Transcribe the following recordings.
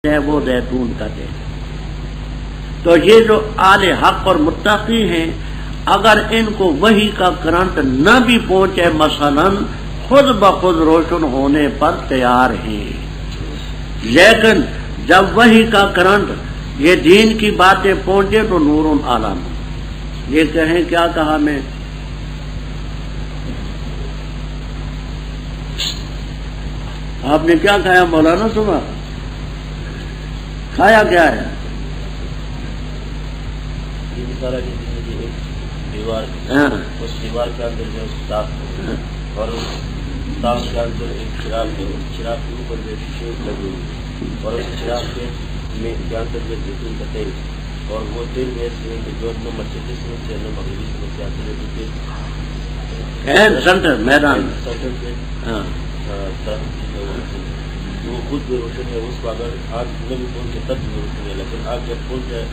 ہے وہ زیتون کا تیل۔ تو یہ جو اہل حق اور متقی ہیں، اگر ان کو وحی کا کرنٹ نہ بھی پہنچے مثلا خود بخود روشن ہونے پر تیار ہیں، لیکن جب وحی کا کرنٹ یہ دین کی باتیں پہنچے تو نور عالم۔ یہ کہیں کیا کہا میں؟ آپ نے کیا کھایا مولانا صبح؟ کھایا کیا ہے؟ دیوار، اس دیوار کے اندر جو تاخ اور تاخ کے اندر ایک چراغ ہے، چراغ کے اوپر جو شیشے لگے ہوئے اور اس چراغ کے اندر جو زیتون کا تیل، اور وہ تیل ایسے ہے کہ جو نہ مشرقی سمجھ سے نہ مغربی سمجھ سے آتے رہتے سینٹر میدان وہ خود بھی روشن ہے، اس کو اگر آگ نہ بھی پہنچ کے تب بھی روشن ہے، لیکن آگ جب پہنچ جائے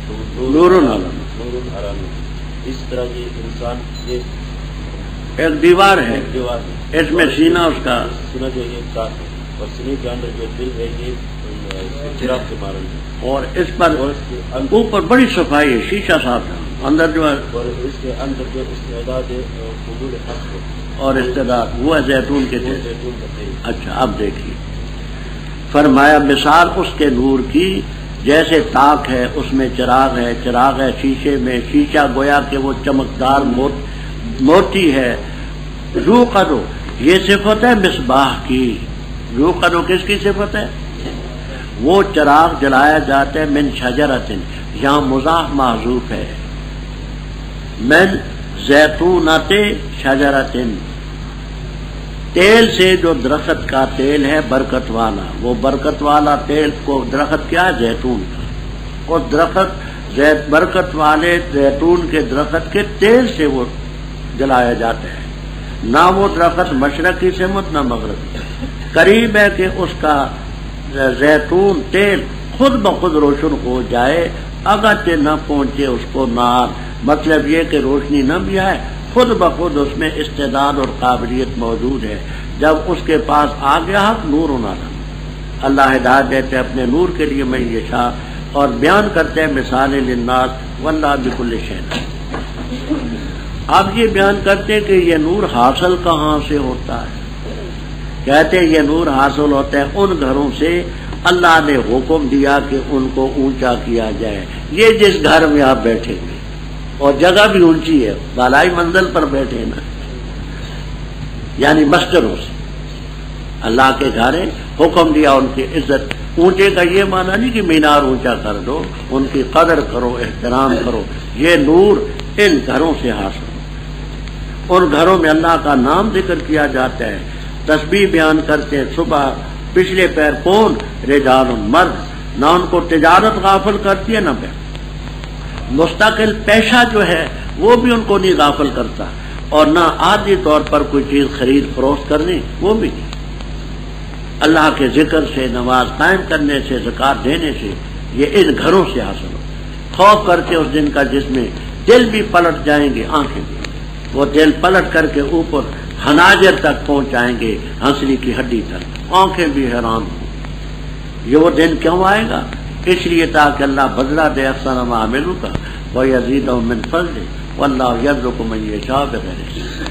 تو نور حرام۔ اس طرح کی انسان ایک دیوار ہے، اس میں سینہ، اس کا سینہ جو ہے کاٹ ہے، اور سینے کے اندر جو دل ہے یہ چراغ کے مانند ہے، اور اس پر اوپر بڑی صفائی ہے، شیشہ صاف ہے، اندر جو ہے، اور اس کے اندر جو استعداد ہے حضور حق ہے اور استعداد وہ ہے زیتون کے تیل۔ زیتون کا تیل۔ اچھا اب دیکھیے، فرمایا مثال اس کے نور کی جیسے تاک ہے، اس میں چراغ ہے، چراغ ہے شیشے میں، شیشہ گویا کہ وہ چمکدار موتی ہے۔ رو قدو یہ صفت ہے مصباح کی۔ رو قدو کس کی صفت ہے؟ وہ چراغ جلایا جاتا ہے من شجرۃ، یہاں مضاف محذوف ہے، من زیتونۃ شجرۃ، تیل سے جو درخت کا تیل ہے برکت والا، وہ برکت والا تیل کو درخت کیا ہے؟ زیتون کا، اور درخت برکت والے زیتون کے درخت کے تیل سے وہ جلایا جاتا ہے۔ نہ وہ درخت مشرق کی سمت نہ مغرب کی، قریب ہے کہ اس کا زیتون تیل خود بخود روشن ہو جائے، اگرچہ نہ پہنچے اس کو نار، مطلب یہ کہ روشنی نہ بھی آئے، خود بخود اس میں استعداد اور قابلیت موجود ہے۔ جب اس کے پاس آ گیا حق نور عالم، اللہ ہدایت دیتے اپنے نور کے لیے میں یہ شاہ، اور بیان کرتے ہیں مثال للناس واللہ بکل شیء۔ اب یہ بیان کرتے ہیں کہ یہ نور حاصل کہاں سے ہوتا ہے؟ کہتے ہیں یہ نور حاصل ہوتا ہے ان گھروں سے اللہ نے حکم دیا کہ ان کو اونچا کیا جائے۔ یہ جس گھر میں آپ بیٹھے گے، اور جگہ بھی اونچی ہے، بالائی منزل پر بیٹھے نا، یعنی مسجدوں سے اللہ کے گھر حکم دیا ان کی عزت۔ اونچے کا یہ معنی نہیں کہ مینار اونچا کر دو، ان کی قدر کرو، احترام کرو۔ یہ نور ان گھروں سے حاصل، ان گھروں میں اللہ کا نام ذکر کیا جاتا ہے، تسبیح بیان کرتے ہیں۔ صبح پچھلے پیر کون؟ رجال مرد، نہ ان کو تجارت غافل کرتی ہے نہ پہ مستقل پیشہ جو ہے وہ بھی ان کو نہیں غافل کرتا، اور نہ عادی طور پر کوئی چیز خرید فروخت کرنی وہ بھی نہیں۔ اللہ کے ذکر سے، نماز قائم کرنے سے، زکات دینے سے یہ ان گھروں سے حاصل ہو۔ خوف کرتے اس دن کا جس میں دل بھی پلٹ جائیں گے، آنکھیں بھی، وہ دل پلٹ کر کے اوپر حناجر تک پہنچائیں گے، ہنسلی کی ہڈی تک، آنکھیں بھی حیران ہوں۔ یہ وہ دن کیوں آئے گا؟ اس لیے تاکہ اللہ بدلہ دے احسن ما عملوا کا ویزیدہم من فضلہ واللہ یرزق من یشاء بغیر حساب۔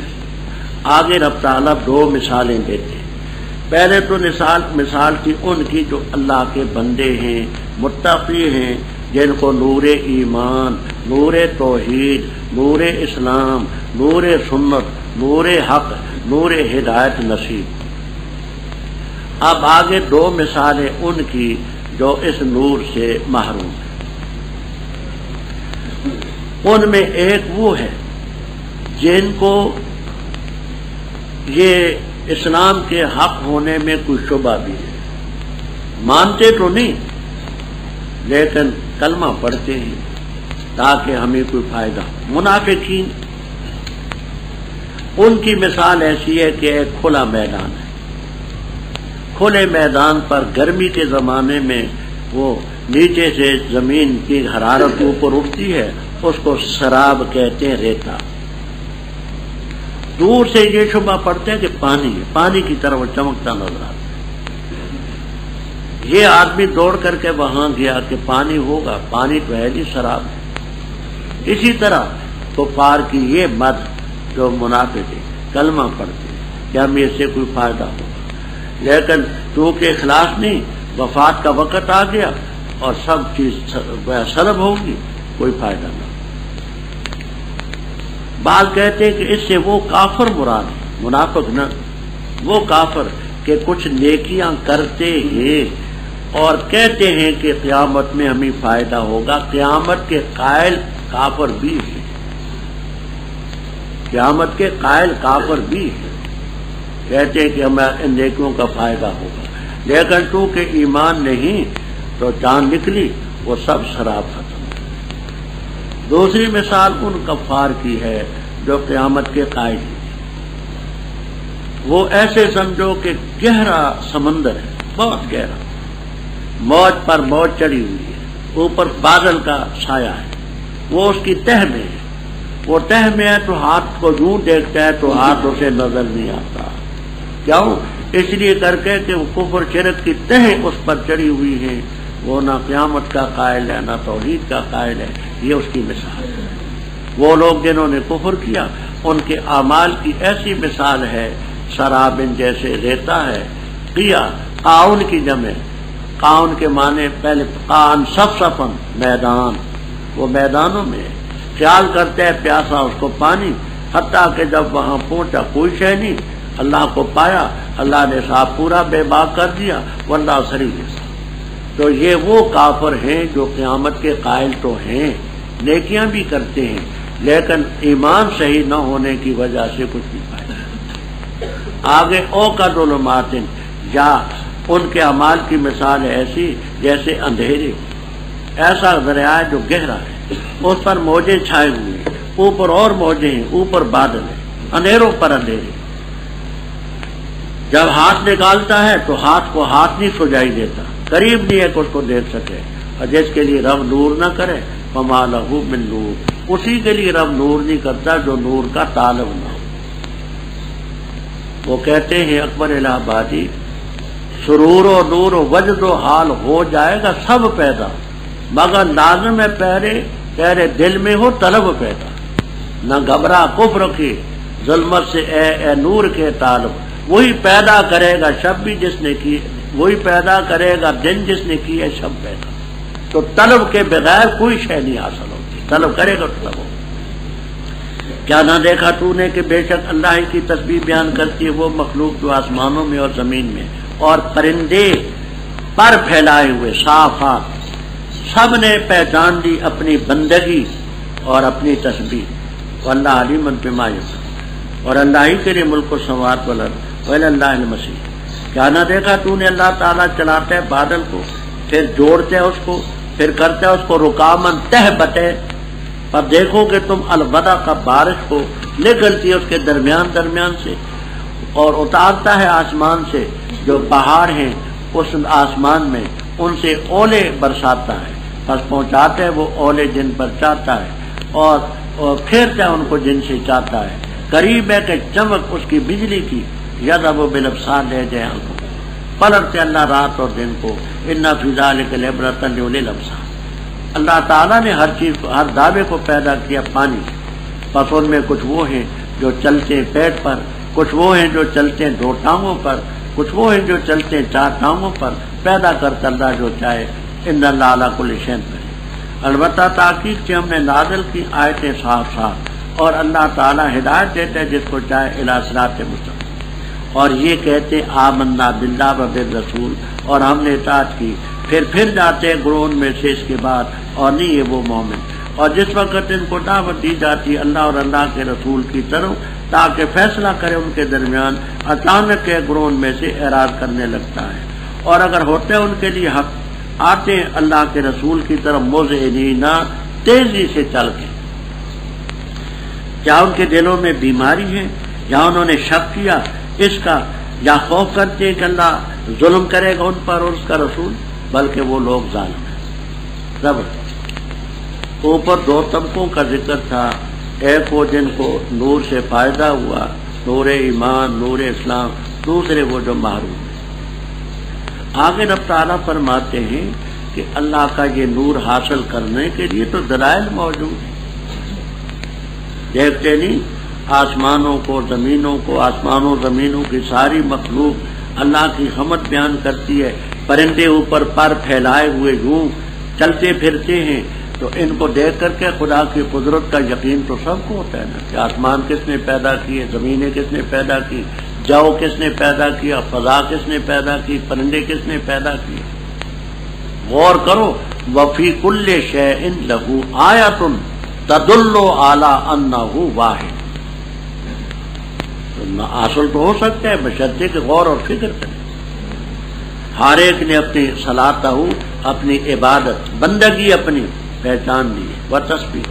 آگے رب تعالیٰ دو مثالیں دیتے ہیں۔ پہلے تو مثال تھی ان کی جو اللہ کے بندے ہیں، متقی ہیں، جن کو نور ایمان، نور توحید، نور اسلام، نور سنت، نور حق، نور ہدایت نصیب۔ اب آگے دو مثالیں ان کی جو اس نور سے محروم ہیں۔ ان میں ایک وہ ہے جن کو یہ اسلام کے حق ہونے میں کوئی شبہ بھی ہے، مانتے تو نہیں لیکن کلمہ پڑھتے ہیں تاکہ ہمیں کوئی فائدہ ہو۔ منافقین، ان کی مثال ایسی ہے کہ ایک کھلا میدان ہے، کھلے میدان پر گرمی کے زمانے میں وہ نیچے سے زمین کی حرارت اوپر اٹھتی ہے، اس کو سراب کہتے ہیں، ریتا۔ دور سے یہ شبہ پڑتے ہیں کہ پانی ہے، پانی کی طرح وہ چمکتا نظر آتا ہے۔ یہ آدمی دوڑ کر کے وہاں گیا کہ پانی ہوگا، پانی تو ہے نہیں، شراب ہے۔ اسی طرح کفار کی یہ مد جو منافق ہے، کلمہ پڑھتے ہیں کہ ہمیں اس سے کوئی فائدہ ہوگا، لیکن چونکہ اخلاص نہیں، وفات کا وقت آ گیا اور سب چیز سلب ہوگی، کوئی فائدہ نہ۔ بعض کہتے ہیں کہ اس سے وہ کافر مراد ہے، منافق نہ، وہ کافر کہ کچھ نیکیاں کرتے ہیں اور کہتے ہیں کہ قیامت میں ہمیں فائدہ ہوگا، قیامت کے قائل کافر بھی ہیں، قیامت کے قائل کافر بھی ہیں، کہتے ہیں کہ ہمیں ان نیکیوں کا فائدہ ہوگا، لیکن چونکہ ایمان نہیں تو جان نکلی، وہ سب شراب ختم۔ دوسری مثال ان کفار کی ہے جو قیامت کے قائل ہیں، وہ ایسے سمجھو کہ گہرا سمندر ہے، بہت گہرا، موج پر موج چڑھی ہوئی ہے، اوپر بادل کا سایہ ہے، وہ اس کی تہ میں ہے، وہ تہ میں ہے تو ہاتھ کو یوں دیکھتا ہے تو ہاتھ اسے نظر نہیں آتا، کیوں؟ اس لیے کر کے کہ وہ کفر شرک کی تہ اس پر چڑھی ہوئی ہے، وہ نہ قیامت کا قائل ہے نہ توحید کا قائل ہے۔ یہ اس کی مثال ہے۔ وہ لوگ جنہوں نے کفر کیا ان کے اعمال کی ایسی مثال ہے، شرابن جیسے ریتا ہے، قیا قاؤن کی جمع، قاؤن کے معنی پہلے قان صفصفن میدان، وہ میدانوں میں خیال کرتے ہے پیاسا اس کو پانی، حتیٰ کہ جب وہاں پہنچا کوئی شے نہیں، اللہ کو پایا، اللہ نے صاحب پورا بے باک کر دیا، واللہ سری جیسا۔ تو یہ وہ کافر ہیں جو قیامت کے قائل تو ہیں، نیکیاں بھی کرتے ہیں، لیکن ایمان صحیح نہ ہونے کی وجہ سے کچھ نہیں پائے۔ آگے او کا ظلمات، یا ان کے اعمال کی مثال ایسی جیسے اندھیرے، ایسا دریا جو گہرا ہے، اس پر موجیں چھائے ہوئے ہیں، اوپر اور موجیں ہیں، اوپر بادل ہیں، اندھیروں پر اندھیرے۔ جب ہاتھ نکالتا ہے تو ہاتھ کو ہاتھ نہیں سجائی دیتا، قریب نہیں ہے کہ اس کو دیکھ سکے، اور جس کے لیے رب نور نہ کرے فما لہ من نور، اسی کے لیے رب نور نہیں کرتا جو نور کا طالب نہ ہو۔ وہ کہتے ہیں اکبر الہ آبادی، سرور و نور و وجد و حال ہو جائے گا سب پیدا، مگر لازم ہے پہرے دل میں ہو طلب پیدا، نہ گھبرا کفر کی ظلمت سے اے نور کے طالب، وہی پیدا کرے گا شب بھی جس نے کی، وہی پیدا کرے گا دن جس نے کی ہے شب پیدا۔ تو طلب کے بغیر کوئی شے نہیں حاصل ہوتی، طلب کرے گا تو طلب ہوگا۔ کیا نہ دیکھا تو نے کہ بے شک اللہ ہی کی تسبیح بیان کرتی ہے وہ مخلوق جو آسمانوں میں اور زمین میں، اور پرندے پر پھیلائے ہوئے صافات، سب نے پہچان لی اپنی بندگی اور اپنی تسبیح، واللہ علیم بما یفعلون، اور اللہ ہی کے لیے ملک السماوات والارض وإلی اللہ المصیر۔ کیا نہ دیکھا تو نے اللہ تعالیٰ چلاتا ہے بادل کو، پھر جوڑتے ہے اس کو، پھر کرتے ہے اس کو رکامن تہ بٹے، پر دیکھو کہ تم الوداع کا بارش کو نکلتی ہے اس کے درمیان سے، اور اتارتا ہے آسمان سے جو پہاڑ ہیں اس آسمان میں، ان سے اولے برساتا ہے، بس پہنچاتے ہے وہ اولے جن پر چاہتا ہے، اور پھیرتا ہے ان کو جن سے چاہتا ہے، قریب ہے کہ چمک اس کی بجلی کی، یضرب بالابصار لے جائے آنکھوں، پلٹتے اللہ رات اور دن کو، ان فی ذلک لعبرۃ لاولی الابصار۔ اللہ تعالیٰ نے ہر چیز کو، ہر دعوے کو پیدا کیا پانی سے، بس ان میں کچھ وہ ہیں جو چلتے ہیں پیٹ پر، کچھ وہ ہیں جو چلتے ہیں دو ٹانگوں پر، کچھ وہ ہیں جو چلتے ہیں چار ٹانگوں پر، پیدا کرتا اللہ جو چاہے، ان اللہ علی کل شیء قدیر۔ البتہ تاکید سے ہم نے نازل کی آیتیں صاف صاف، اور اللہ تعالیٰ ہدایت دیتا ہے جس کو چاہے الی صراط مستقیم۔ اور یہ کہتے آمنا باللہ و بالرسول، اور ہم نے اطاعت کی، پھر جاتے ہیں گروہ میں سے اس کے بعد، اور نہیں یہ وہ مومن۔ اور جس وقت ان کو دعوت دی جاتی ہے اللہ اور اللہ کے رسول کی طرف تاکہ فیصلہ کرے ان کے درمیان، اچانک کے گروہ میں سے اعراض کرنے لگتا ہے، اور اگر ہوتے ہیں ان کے لیے حق، آتے ہیں اللہ کے رسول کی طرف مذعنین، تیزی سے چل کے۔ کیا ان کے دلوں میں بیماری ہے، یا انہوں نے شک کیا اس کا، یا خوف کرتے ہیں کہ اللہ ظلم کرے گا ان پر اور اس کا رسول، بلکہ وہ لوگ ظالم ہیں۔ زبردست۔ اوپر دو طبقوں کا ذکر تھا، ایک وہ جن کو نور سے فائدہ ہوا، نور ایمان، نور اسلام، دوسرے وہ جو محروم ہیں۔ آگے رب تعالیٰ فرماتے ہیں کہ اللہ کا یہ نور حاصل کرنے کے لیے تو دلائل موجود ہیں. دیکھتے نہیں آسمانوں کو، زمینوں کو، آسمانوں زمینوں کی ساری مخلوق اللہ کی حمد بیان کرتی ہے. پرندے اوپر پر پھیلائے ہوئے یوں چلتے پھرتے ہیں، تو ان کو دیکھ کر کے خدا کی قدرت کا یقین تو سب کو ہوتا ہے نا کہ آسمان کس نے پیدا کیے، زمینیں کس نے پیدا کی، جو کس نے پیدا کیا، فضا کس نے پیدا کی، پرندے کس نے پیدا کیے. غور کرو، وفی کل شیء لہ آیۃ تدل علی انہ واحد. حاصل تو ہو سکتا ہے بشرطے کہ غور اور فکر کریں. ہر ایک نے اپنی صلاۃہ، اپنی عبادت بندگی اپنی پہچان لی ہے. و تسبیح،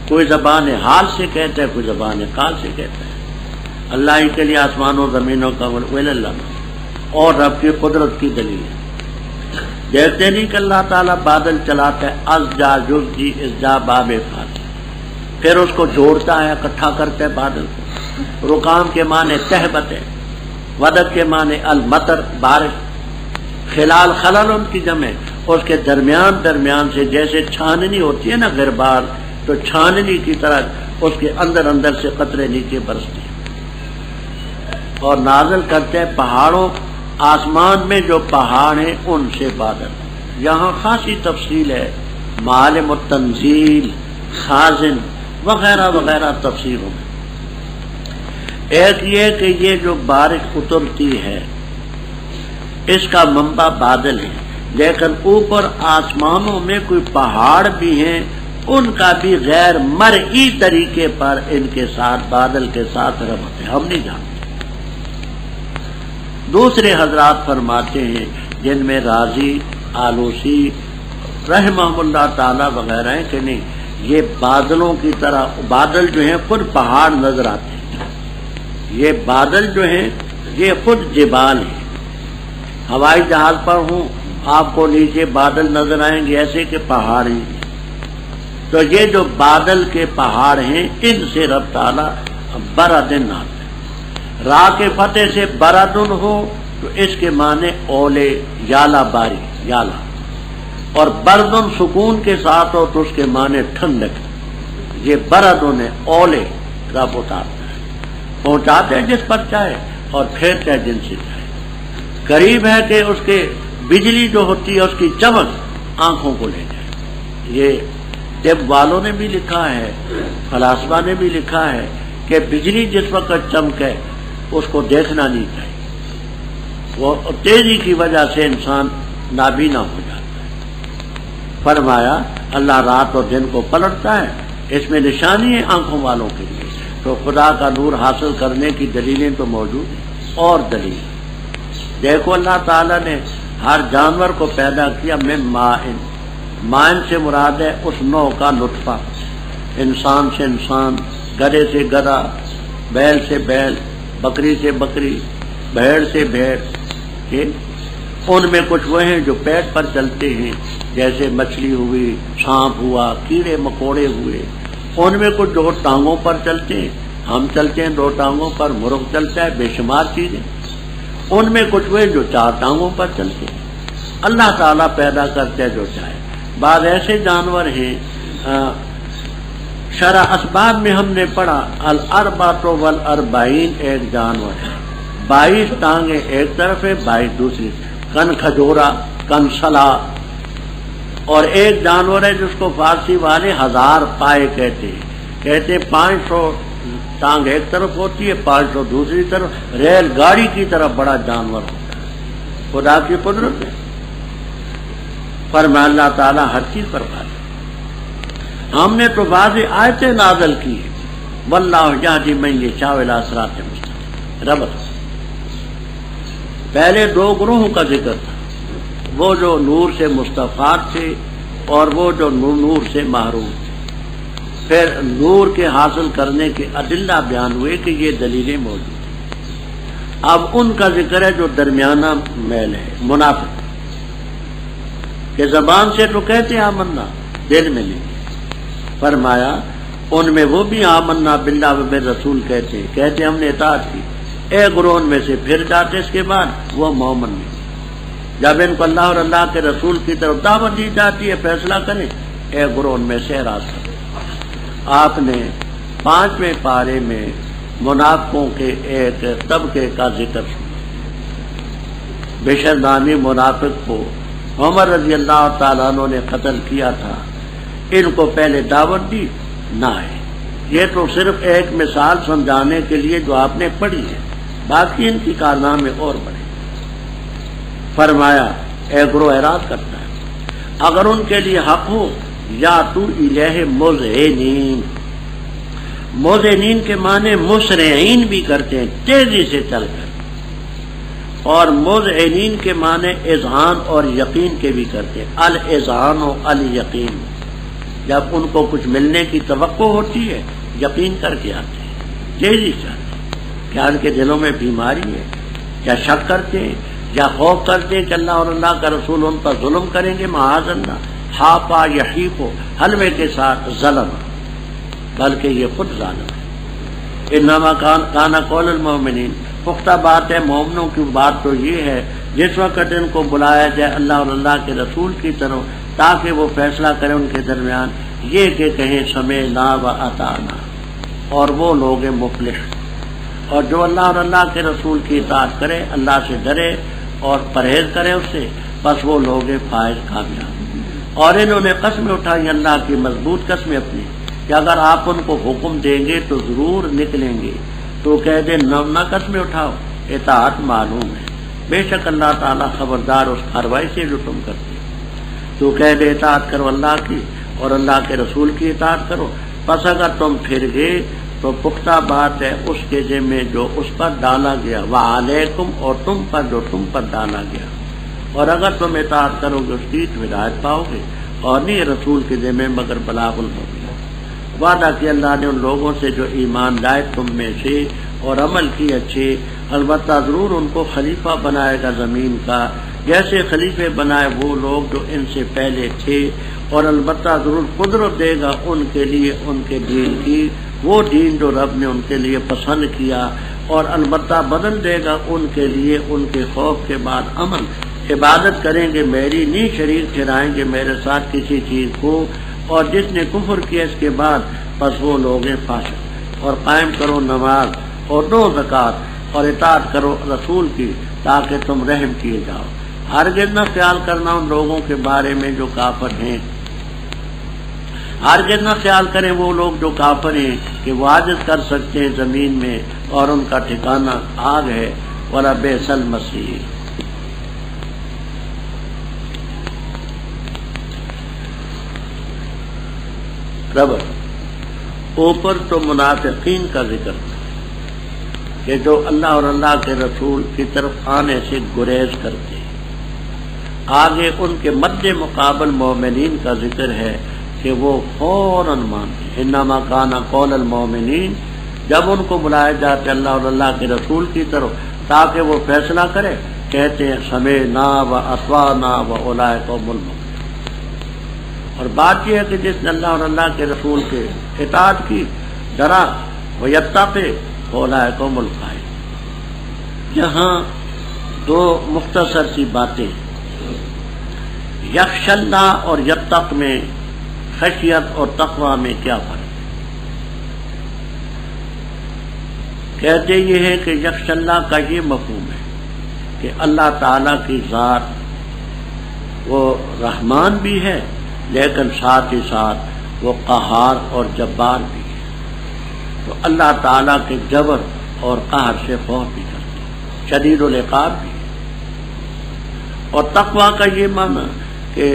کوئی زبان حال سے کہتا ہے، کوئی زبان قال سے کہتا ہے. اللہ ہی کے لیے آسمانوں زمینوں کا اللہ اور رب کی قدرت کی دلیل ہے. دیکھتے نہیں کہ اللہ تعالیٰ بادل چلاتا ہے، از جا جز جی اس جا باب فاس، پھر اس کو جوڑتا ہے، اکٹھا کرتا ہے بادل کو. رکام کے معنی تہبت ہے، ودد کے معنی المطر بارش، خلال خلل ان کی جمع، اس کے درمیان سے جیسے چھاننی ہوتی ہے نا غربال، تو چھاننی کی طرح اس کے اندر سے قطرے نیچے برستے ہیں اور نازل کرتے ہیں پہاڑوں، آسمان میں جو پہاڑ ہیں ان سے بادل. یہاں خاصی تفصیل ہے، معالم التنزیل، خازن وغیرہ وغیرہ تفسیروں میں. ایک یہ کہ یہ جو بارش اترتی ہے اس کا منبع بادل ہے، لیکن اوپر آسمانوں میں کوئی پہاڑ بھی ہیں، ان کا بھی غیر مرئی طریقے پر ان کے ساتھ بادل کے ساتھ ربط ہے، ہم نہیں جانتے. دوسرے حضرات فرماتے ہیں جن میں راضی، آلوسی رحمہ اللہ تعالی وغیرہ ہیں کہ نہیں، یہ بادلوں کی طرح بادل جو ہیں خود پہاڑ نظر آتے ہیں. یہ بادل جو ہیں یہ خود جبال ہیں. ہوائی جہاز پر ہوں، آپ کو نیچے بادل نظر آئیں گے ایسے کہ پہاڑ ہیں. تو یہ جو بادل کے پہاڑ ہیں ان سے رب تعالیٰ بردن آتے ہیں. را کے فتح سے بردن ہو تو اس کے معنی اولے، یالا باری، یالا، اور بردن سکون کے ساتھ ہو تو اس کے معنی ٹھنڈک. یہ بردن ہے، اولے رب اتارتا ہے، پہنچاتے ہیں جس پر چاہے اور پھیرتے ہیں جن سے چاہے. قریب ہے کہ اس کے بجلی جو ہوتی ہے اس کی چمک آنکھوں کو لے جائے. یہ طب والوں نے بھی لکھا ہے، فلاسفہ نے بھی لکھا ہے کہ بجلی جس وقت چمکے اس کو دیکھنا نہیں چاہیے، وہ تیزی کی وجہ سے انسان نابینا ہو جاتا ہے. فرمایا اللہ رات اور دن کو پلٹتا ہے، اس میں نشانی ہے آنکھوں والوں کے لیے. تو خدا کا نور حاصل کرنے کی دلیلیں تو موجود ہیں. اور دلیل دیکھو، اللہ تعالیٰ نے ہر جانور کو پیدا کیا من مائن سے مراد ہے اس نوع کا نطفہ، انسان سے انسان، گدھے سے گدھا، بیل سے بیل، بکری سے بکری، بھیڑ سے بھیڑ. ان میں کچھ وہ ہیں جو پیٹ پر چلتے ہیں جیسے مچھلی ہوئی، سانپ ہوا، کیڑے مکوڑے ہوئے. ان میں کچھ دو ٹانگوں پر چلتے ہیں، ہم چلتے ہیں دو ٹانگوں پر، مرغ چلتا ہے، بے شمار چیزیں. ان میں کچھ وہ جو چار ٹانگوں پر چلتے ہیں. اللہ تعالیٰ پیدا کرتے ہیں جو چاہے. بعض ایسے جانور ہیں، شرح اسباب میں ہم نے پڑھا الاربعۃ والاربعین ایک جانور ہے، 22 ٹانگیں ایک طرف ہے، 22 دوسری، کن کھجورا، کن سلا. اور ایک جانور ہے جس کو فارسی والے 1000 پائے کہتے ہیں، کہتے 500 ٹانگ ایک طرف ہوتی ہے، 500 دوسری طرف. ریل گاڑی کی طرف بڑا جانور ہوتا ہے. خدا کی قدرت ہے. فرمایا اللہ تعالیٰ ہر چیز پر قادر. ہم نے تو واضح آیتیں نازل کی ہے، واللہ یہدی من یشاء الی صراط مستقیم. ربط پہلے 2 گروہوں کا ذکر تھا، وہ جو نور سے مستفاد تھے اور وہ جو نور سے محروم تھے. پھر نور کے حاصل کرنے کے ادلہ بیان ہوئے کہ یہ دلیلیں موجود ہیں. اب ان کا ذکر ہے جو درمیانہ میل ہے، منافق کہ زبان سے تو کہتے ہیں آمنا، دل میں نہیں. فرمایا ان میں وہ بھی آمنا باللہ و بالرسول کہتے ہم نے اطاعت کی. ایک گروہ میں سے پھر جاتے اس کے بعد وہ مومن نہیں. جب ان کو اللہ اور اللہ کے رسول کی طرف دعوت دی جاتی ہے فیصلہ کریں، اے گروہ ان میں سے اعراض کریں۔ آپ نے 5ویں پارے میں منافقوں کے ایک طبقے کا ذکر سنا۔ بشر نامی منافق کو عمر رضی اللہ تعالیٰ عنہ نے قتل کیا تھا، ان کو پہلے دعوت دی نہ آئے۔ یہ تو صرف ایک مثال سمجھانے کے لیے جو آپ نے پڑھی ہے، باقی ان کی کارنامے اور بڑے۔ فرمایا اے گروہ اعراض کرتا ہے، اگر ان کے لیے حق ہو یا تو الہ مذعنین، مذعنین کے معنی مسرعین بھی کرتے ہیں، تیزی سے چل کر، اور مذعنین کے معنی اذعان اور یقین کے بھی کرتے ہیں، الاذعان و الیقین۔ جب ان کو کچھ ملنے کی توقع ہوتی ہے یقین کر کے آتے ہیں، تیزی سے آتے ہیں۔ کیا ان کے دلوں میں بیماری ہے؟ کیا شک کرتے ہیں یا خوف کرتے ہیں کہ اللہ اور اللہ کا رسول ان پر ظلم کریں گے؟ معاذ اللہ، ہاپا یحیق ہو حلوے کے ساتھ ظلم، بلکہ یہ خود ظالم ہے۔ انما کان قول المؤمنین، پختہ بات ہے مومنوں کی بات تو یہ ہے جس وقت ان کو بلایا جائے اللہ اور اللہ کے رسول کی طرف تاکہ وہ فیصلہ کریں ان کے درمیان، یہ کہ کہیں سمعنا و اطعنا، اور وہ لوگ مفلح۔ اور جو اللہ اور اللہ کے رسول کی اطاعت کرے، اللہ سے ڈرے اور پرہیز کرے اس سے، بس وہ لوگ فائز کامیاب۔ اور انہوں نے قسمیں اٹھائی اللہ کی، مضبوط قسمیں اپنی، کہ اگر آپ ان کو حکم دیں گے تو ضرور نکلیں گے، تو کہہ دیں نہ قسمیں اٹھاؤ، اطاعت معلوم ہے، بے شک اللہ تعالیٰ خبردار اس کارروائی سے جو تم کرتے، تو کہہ دے اطاعت کرو اللہ کی اور اللہ کے رسول کی اطاعت کرو۔ پس اگر تم پھر گئے تو پختہ بات ہے اس کے ذمے جو اس پر ڈالا گیا، وعلیکم، اور تم پر جو تم پر ڈالا گیا، اور اگر تم اطاعت کرو گے اس کی ہدایت پاؤ گے، اور نہیں رسول کے ذمے مگر بلاغ المبین۔ وعدہ کیا اللہ نے ان لوگوں سے جو ایمان لائے تم میں سے اور عمل کی اچھے، البتہ ضرور ان کو خلیفہ بنائے گا زمین کا، جیسے خلیفے بنائے وہ لوگ جو ان سے پہلے تھے، اور البتہ ضرور قدرت دے گا ان کے لیے ان کے دین کی، وہ دین جو رب نے ان کے لیے پسند کیا، اور البتہ بدل دے گا ان کے لیے ان کے خوف کے بعد امن۔ عبادت کریں گے میری، نہیں شریک ٹھہرائیں گے میرے ساتھ کسی چیز کو، اور جس نے کفر کیا اس کے بعد پس وہ لوگ فاسق۔ اور قائم کرو نماز اور دو زکوٰۃ اور اطاعت کرو رسول کی تاکہ تم رحم کیے جاؤ۔ ہرگز نہ خیال کرنا ان لوگوں کے بارے میں جو کافر ہیں، ہرگز نہ خیال کریں وہ لوگ جو کافر ہیں کہ وہ عاجز کر سکتے ہیں زمین میں، اور ان کا ٹھکانہ آگ ہے، وَلَبِئْسَ الْمَصِيرُ۔ اوپر تو منافقین کا ذکر کہ جو اللہ اور اللہ کے رسول کی طرف آنے سے گریز کرتے ہیں، آگے ان کے مد مقابل مومنین کا ذکر ہے کہ وہ فوراً مانتے ہیں۔ انما کان قول المؤمنین، جب ان کو بلایا جاتا ہے اللہ اور اللہ کے رسول کی طرف تاکہ وہ فیصلہ کرے، کہتے ہیں سمعنا و اطعنا واولئک هم المفلحون۔ اور بات یہ ہے کہ جس نے اللہ اور اللہ کے رسول کے اطاعت کی، ڈرا ویتقی فاولئک هم الفائزون۔ یہاں دو مختصر سی باتیں، یخشی اللہ اور یتق میں، خشیت اور تقوی میں کیا فرق ہے؟ کہتے یہ ہے کہ یخشی اللہ کا یہ مفہوم ہے کہ اللہ تعالیٰ کی ذات وہ رحمان بھی ہے، لیکن ساتھ ہی ساتھ وہ قہار اور جبار بھی ہے، تو اللہ تعالیٰ کے جبر اور قہر سے خوف بھی کرتے ہیں، شدید العقاب بھی ہے۔ اور تقوی کا یہ معنی کہ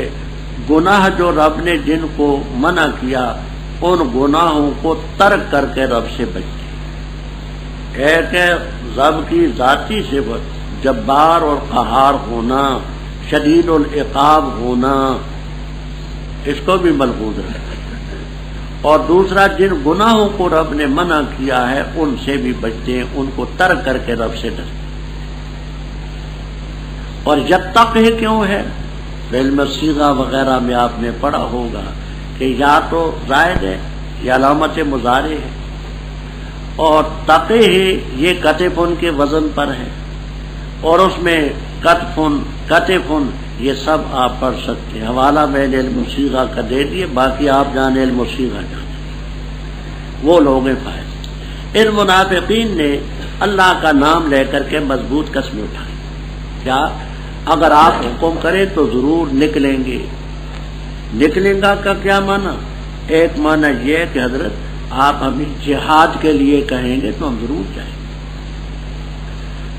گناہ جو رب نے جن کو منع کیا ان گناہوں کو ترک کر کے رب سے بچتے، ایک ہے رب کی ذاتی سے جبار اور قہار ہونا، شدید العقاب ہونا، اس کو بھی ملحوظ رکھتے ہیں، اور دوسرا جن گناہوں کو رب نے منع کیا ہے ان سے بھی بچتے ہیں، ان کو ترک کر کے رب سے ڈرتے۔ اور یتق ہے کیوں ہے؟ علم صیغہ وغیرہ میں آپ نے پڑھا ہوگا کہ یا تو زائد ہے یا علامت مضارع ہے، اور تقی ہے یہ کتفن کے وزن پر ہے، اور اس میں کتفن کتفن، یہ سب آپ پڑھ سکتے ہیں. حوالہ میں نے علم الصیغہ کا دے دیے، باقی آپ جانے علم الصیغہ جانے، وہ لوگ فائز. ان منافقین نے اللہ کا نام لے کر کے مضبوط قسمیں اٹھائی. کیا؟ اگر آپ حکم کریں تو ضرور نکلیں گے. نکلیں گا کا کیا معنی؟ ایک معنی یہ ہے کہ حضرت آپ ہمیں جہاد کے لیے کہیں گے تو ہم ضرور جائیں گے.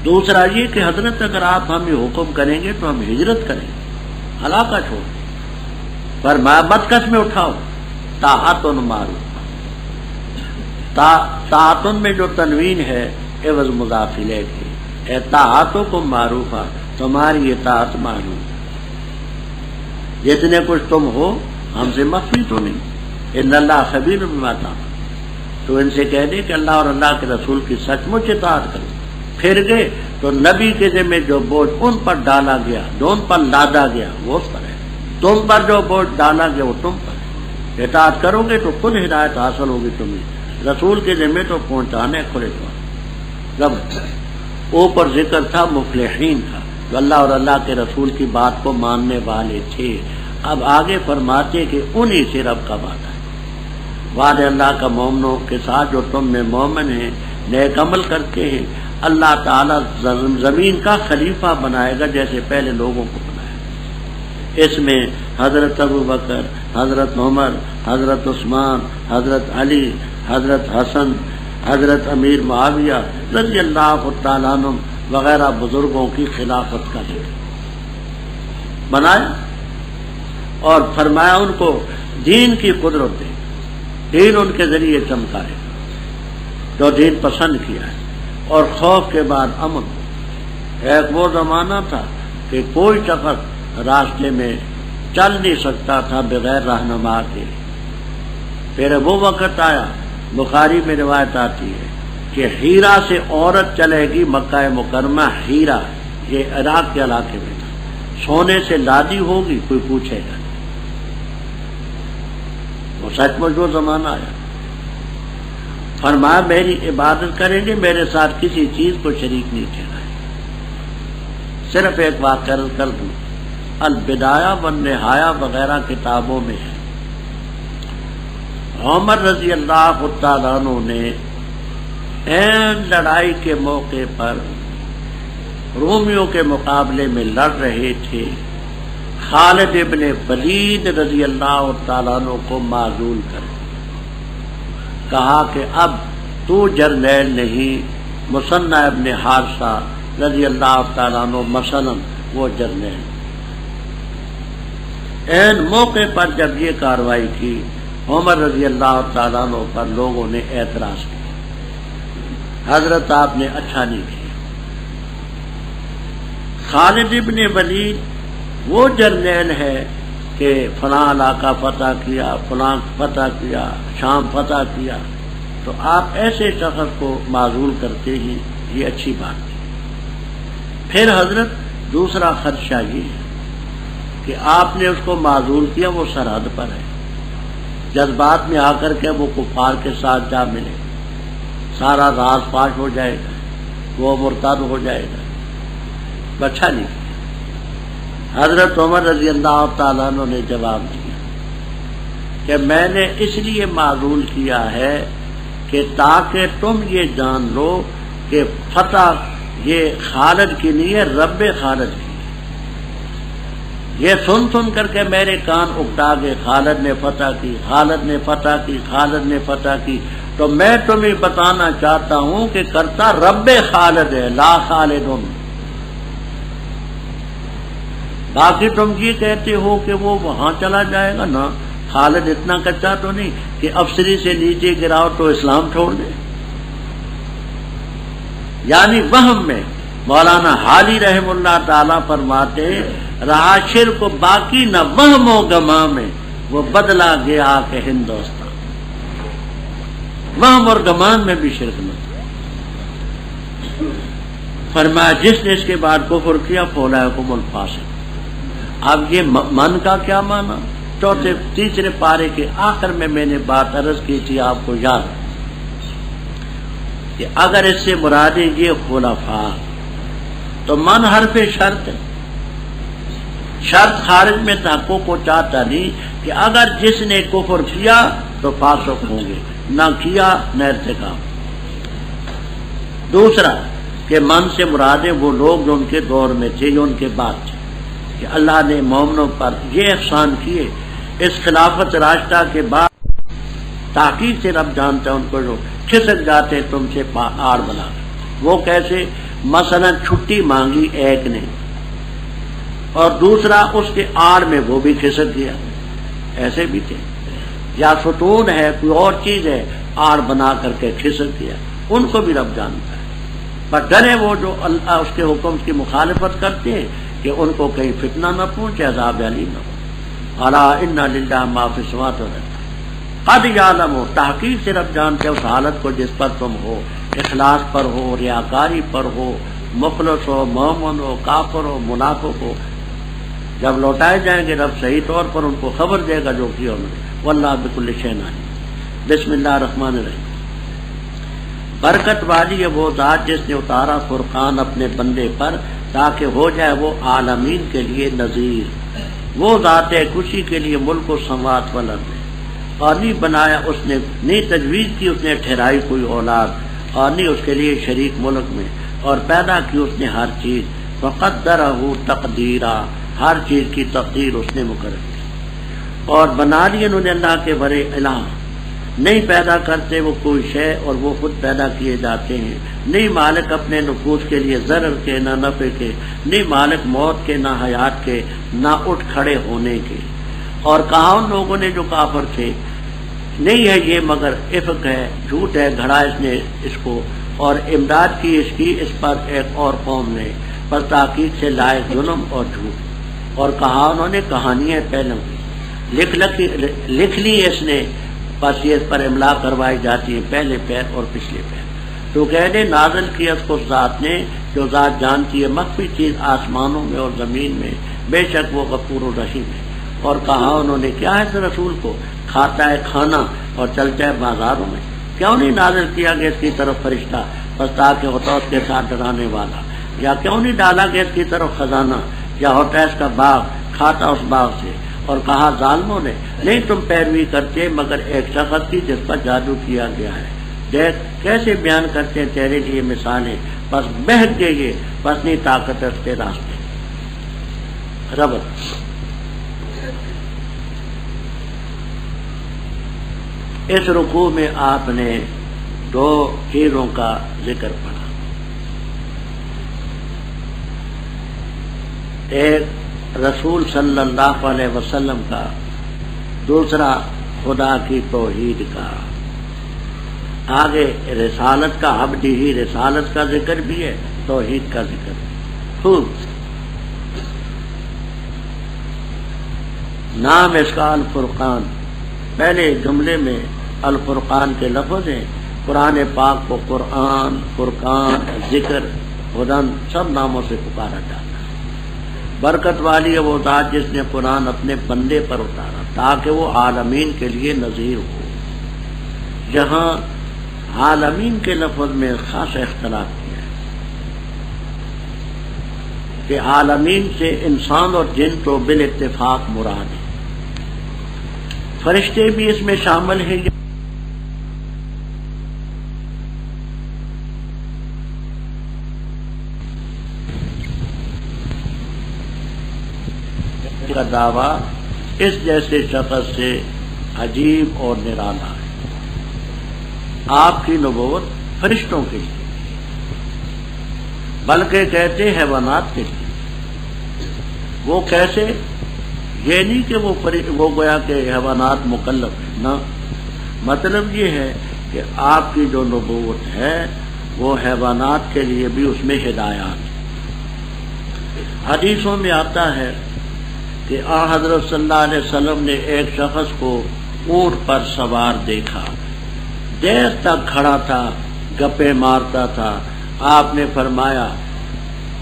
دوسرا یہ کہ حضرت اگر آپ ہمیں حکم کریں گے تو ہم ہجرت کریں گے، علاقہ چھوڑ پر مت قسمیں اٹھاؤ. طاعتن معروف، طاعتن میں جو تنوین ہے عوض مضاف الیہ کی، طاعتکم معروفہ، تمہاری اطاعت معروف. جتنے کچھ تم ہو ہم سے مخفی تو نہیں. ان اللہ خبیر بما تعملون، تو ان سے کہہ دے کہ اللہ اور اللہ کے رسول کی سچ مچ اطاعت کرو. پھر گئے تو نبی کے ذمہ جو بوجھ ان پر ڈالا گیا، جو ان پر لادا گیا وہ اس پر ہے. تم پر جو بوجھ ڈالا گیا وہ تم پر ہے. اطاعت کرو گے تو خود ہدایت حاصل ہوگی تمہیں. رسول کے ذمہ تو پہنچانے کھلے تو. جب اوپر ذکر تھا مفلحین کا، جو اللہ اور اللہ کے رسول کی بات کو ماننے والے تھے. اب آگے فرماتے کہ انہی سے رب کا وعدہ ہے. وعدہ اللہ کا مومنوں کے ساتھ جو تم میں مومن ہیں، نیک عمل کرتے ہیں، اللہ تعالیٰ زمین کا خلیفہ بنائے گا جیسے پہلے لوگوں کو بنایا. اس میں حضرت ابو بکر، حضرت عمر، حضرت عثمان، حضرت علی، حضرت حسن، حضرت امیر معاویہ رضی اللہ تعالیٰ عنہ وغیرہ بزرگوں کی خلافت کا ذکر بنایا اور فرمایا ان کو دین کی قدرت دے، دین ان کے ذریعے چمکائے جو دین پسند کیا ہے. اور خوف کے بعد امن. ایک وہ زمانہ تھا کہ کوئی شخص راستے میں چل نہیں سکتا تھا بغیر رہنما کے. پھر وہ وقت آیا، بخاری میں روایت آتی ہے کہ ہیرا سے عورت چلے گی مکہ مکرمہ. ہیرا یہ عراق کے علاقے میں تھا. سونے سے لادی ہوگی، کوئی پوچھے گا. وہ سچ مچ وہ زمانہ آیا. فرمایا میری عبادت کریں گے، میرے ساتھ کسی چیز کو شریک نہیں ٹھہرائیں. صرف ایک بات کر دوں، البدایہ والنہایہ وغیرہ کتابوں میں ہے. عمر رضی اللہ تعالیٰ عنہ نے این لڑائی کے موقع پر رومیوں کے مقابلے میں لڑ رہے تھے. خالد ابن ولید رضی اللہ تعالیٰ عنہ کو معزول کر کہا کہ اب تو جرنیل نہیں، مثنی ابن حارثہ رضی اللہ تعالیٰ عنہ مثلا وہ جرنیل. این موقع پر جب یہ کارروائی کی، عمر رضی اللہ تعالیٰ عنہ پر لوگوں نے اعتراض کیا، حضرت آپ نے اچھا نہیں کیا. خالد ابن ولید وہ جرنیل ہے کہ فلاں علاقہ فتح کیا، فلاں فتح کیا، شام فتح کیا، تو آپ ایسے شخص کو معزول کرتے ہیں، یہ اچھی بات نہیں. پھر حضرت دوسرا خدشہ یہ ہے کہ آپ نے اس کو معزول کیا، وہ سرحد پر ہے، جذبات میں آ کر کے وہ کفار کے ساتھ جا ملے، سارا راز فاش ہو جائے گا، وہ مرتد ہو جائے گا. اچھا نہیں کیا. حضرت عمر رضی اللہ تعالیٰ عنہ نے جواب دیا کہ میں نے اس لیے معزول کیا ہے کہ تاکہ تم یہ جان لو کہ فتح یہ خالد کی نہیں ہے، رب خالد کی. یہ سن کر کے میرے کان اکٹا گئے، خالد نے فتح کی، خالد نے فتح کی، خالد نے فتح کی. تو میں تمہیں بتانا چاہتا ہوں کہ کرتا رب خالد ہے، لا خالدن. باقی تم یہ کہتے ہو کہ وہ وہاں چلا جائے گا نا، خالد اتنا کچا تو نہیں کہ افسری سے نیچے گراؤ تو اسلام چھوڑ دے. یعنی وہم میں مولانا حالی رحم اللہ تعالیٰ فرماتے رہا شرک کو باقی نہ وہم و گما میں وہ بدلا گیا کہ ہندوستان. وہم اور گمان میں بھی شرک نہ تھا. فرمایا جس نے اس کے بعد کفر کیا فولئکم الفاسق. اب یہ من کا کیا مانا؟ چوتھے تیسرے پارے کے آخر میں نے بات عرض کی تھی آپ کو یاد کہ اگر اس سے مرادیں یہ خلفاء تو من حرف شرط ہے. شرط خارج میں تحقق کو چاہتا نہیں کہ اگر جس نے کفر کیا تو فاسق ہوں گے، نہ کیا نہ ارتکاب۔ دوسرا کہ من سے مراد وہ لوگ جو ان کے دور میں تھے، جو ان کے بعد تھے، کہ اللہ نے مومنوں پر یہ احسان کیے اس خلافت راشدہ کے بعد۔ تحقیق سے رب جانتا ہے ان کو جو کھسک جاتے تم سے آڑ بنا، وہ کیسے؟ مثلا چھٹی مانگی ایک نے اور دوسرا اس کے آڑ میں وہ بھی کھسک گیا، ایسے بھی تھے۔ یا ستون ہے، کوئی اور چیز ہے، آڑ بنا کر کے کھسک گیا، ان کو بھی رب جانتا ہے۔ پر ڈرے وہ جو اللہ اس کے حکم کی مخالفت کرتے ہیں کہ ان کو کہیں فتنہ نہ پہنچے، عذاب علیم نہ ہو۔ الا ان للہ ما فی السماوات والارض قد یعلم، تحقیق سے رب جانتے ہیں اس حالت کو جس پر تم ہو، اخلاص پر ہو، ریاکاری پر ہو، مخلص ہو، مومن ہو، کافر ہو، منافق ہو، جب لوٹائے جائیں گے رب صحیح طور پر ان کو خبر دے گا جو کیا انہوں نے۔ واللہ بکل شیء علیم۔ بسم اللہ الرحمن الرحیم۔ برکت والی ہے وہ ذات جس نے اتارا فرقان اپنے بندے پر تاکہ ہو جائے وہ عالمین کے لیے نذیر۔ وہ ذات ہے خوشی کے لیے ملک و سماوات والارض، اور نہیں بنایا اس نے، نہیں تجویز کی اس نے ٹھہرائی کوئی اولاد، اور نہیں اس کے لیے شریک ملک میں، اور پیدا کی اس نے ہر چیز، فقدرہ تقدیرا، ہر چیز کی تقدیر اس نے مقرر کی، اور بنا لیے انہوں نے اللہ کے برے الہ۔ نہیں پیدا کرتے وہ کوئی شے اور وہ خود پیدا کیے جاتے ہیں، نہیں مالک اپنے نفوس کے لیے ضرر کے نہ نفع کے، نہیں مالک موت کے نہ حیات کے نہ اٹھ کھڑے ہونے کے۔ اور کہا ان لوگوں نے جو کافر تھے نہیں ہے یہ مگر افق ہے، جھوٹ ہے، گھڑا اس نے اس کو، اور امداد کی اس کی اس پر ایک اور قوم نے، پر تحقیق سے لائے ظلم اور جھوٹ۔ اور کہا انہوں نے کہانیاں پہلوں کی لکھ لی اس نے، بس یہ اس پر املا کروائی جاتی ہے پہلے پیر اور پچھلے پیر۔ تو کہنے نازل کیا اس کو ذات نے جو ذات جانتی ہے مخفی چیز آسمانوں میں اور زمین میں، بے شک وہ غفور الرحیم ہے۔ اور کہا انہوں نے کیا ہے اس رسول کو، کھاتا ہے کھانا اور چلتا ہے بازاروں میں، کیوں نہیں نازل کیا گیا اس کی طرف فرشتہ بس تاکہ ہوتا اس کے ساتھ ڈرانے والا، یا کیوں نہیں ڈالا گیا اس کی طرف خزانہ، یا ہوتا ہے اس کا باغ کھاتا اس باغ سے۔ اور کہا ظالموں نے نہیں تم پیروی کرتے مگر ایک شخص کی جس پر جادو کیا گیا ہے، دیکھ کیسے بیان کرتے ہیں تیرے لیے مثالیں، بس بہک گئے یہ، بس نہیں طاقت رکھتے راستے۔ ربط اس رکوع میں آپ نے دو چیزوں کا ذکر پڑھا، ایک رسول صلی اللہ علیہ وسلم کا، دوسرا خدا کی توحید کا۔ آگے رسالت کا، عبدی ہی رسالت کا ذکر بھی ہے، توحید کا ذکر بھی۔ خوب نام اس کا الفرقان، پہلے جملے میں الفرقان کے لفظ ہیں، قرآن پاک کو قرآن، فرقان، ذکر، ہدن سب ناموں سے پکارا جاتا ہے۔ برکت والی ہے وہ ذات جس نے قرآن اپنے بندے پر اتارا تاکہ وہ عالمین کے لیے نذیر ہو۔ جہاں عالمین کے لفظ میں خاص اختلاف کیا ہے کہ عالمین سے انسان اور جن تو بالاتفاق مراد ہے، فرشتے بھی اس میں شامل ہیں۔ کا دعویٰ اس جیسے شخص سے عجیب اور نرالا ہے۔ آپ کی نبوت فرشتوں کے لیے، بلکہ کہتے حیوانات کے لیے۔ وہ کیسے؟ یہ نہیں کہ وہ گویا کہ حیوانات مکلف ہیں، نہ، مطلب یہ ہے کہ آپ کی جو نبوت ہے وہ حیوانات کے لیے بھی اس میں ہدایات۔ حدیثوں میں آتا ہے کہ حضرت صلی اللہ علیہ وسلم نے ایک شخص کو اونٹ پر سوار دیکھا، دیر تک کھڑا تھا، گپے مارتا تھا۔ آپ نے فرمایا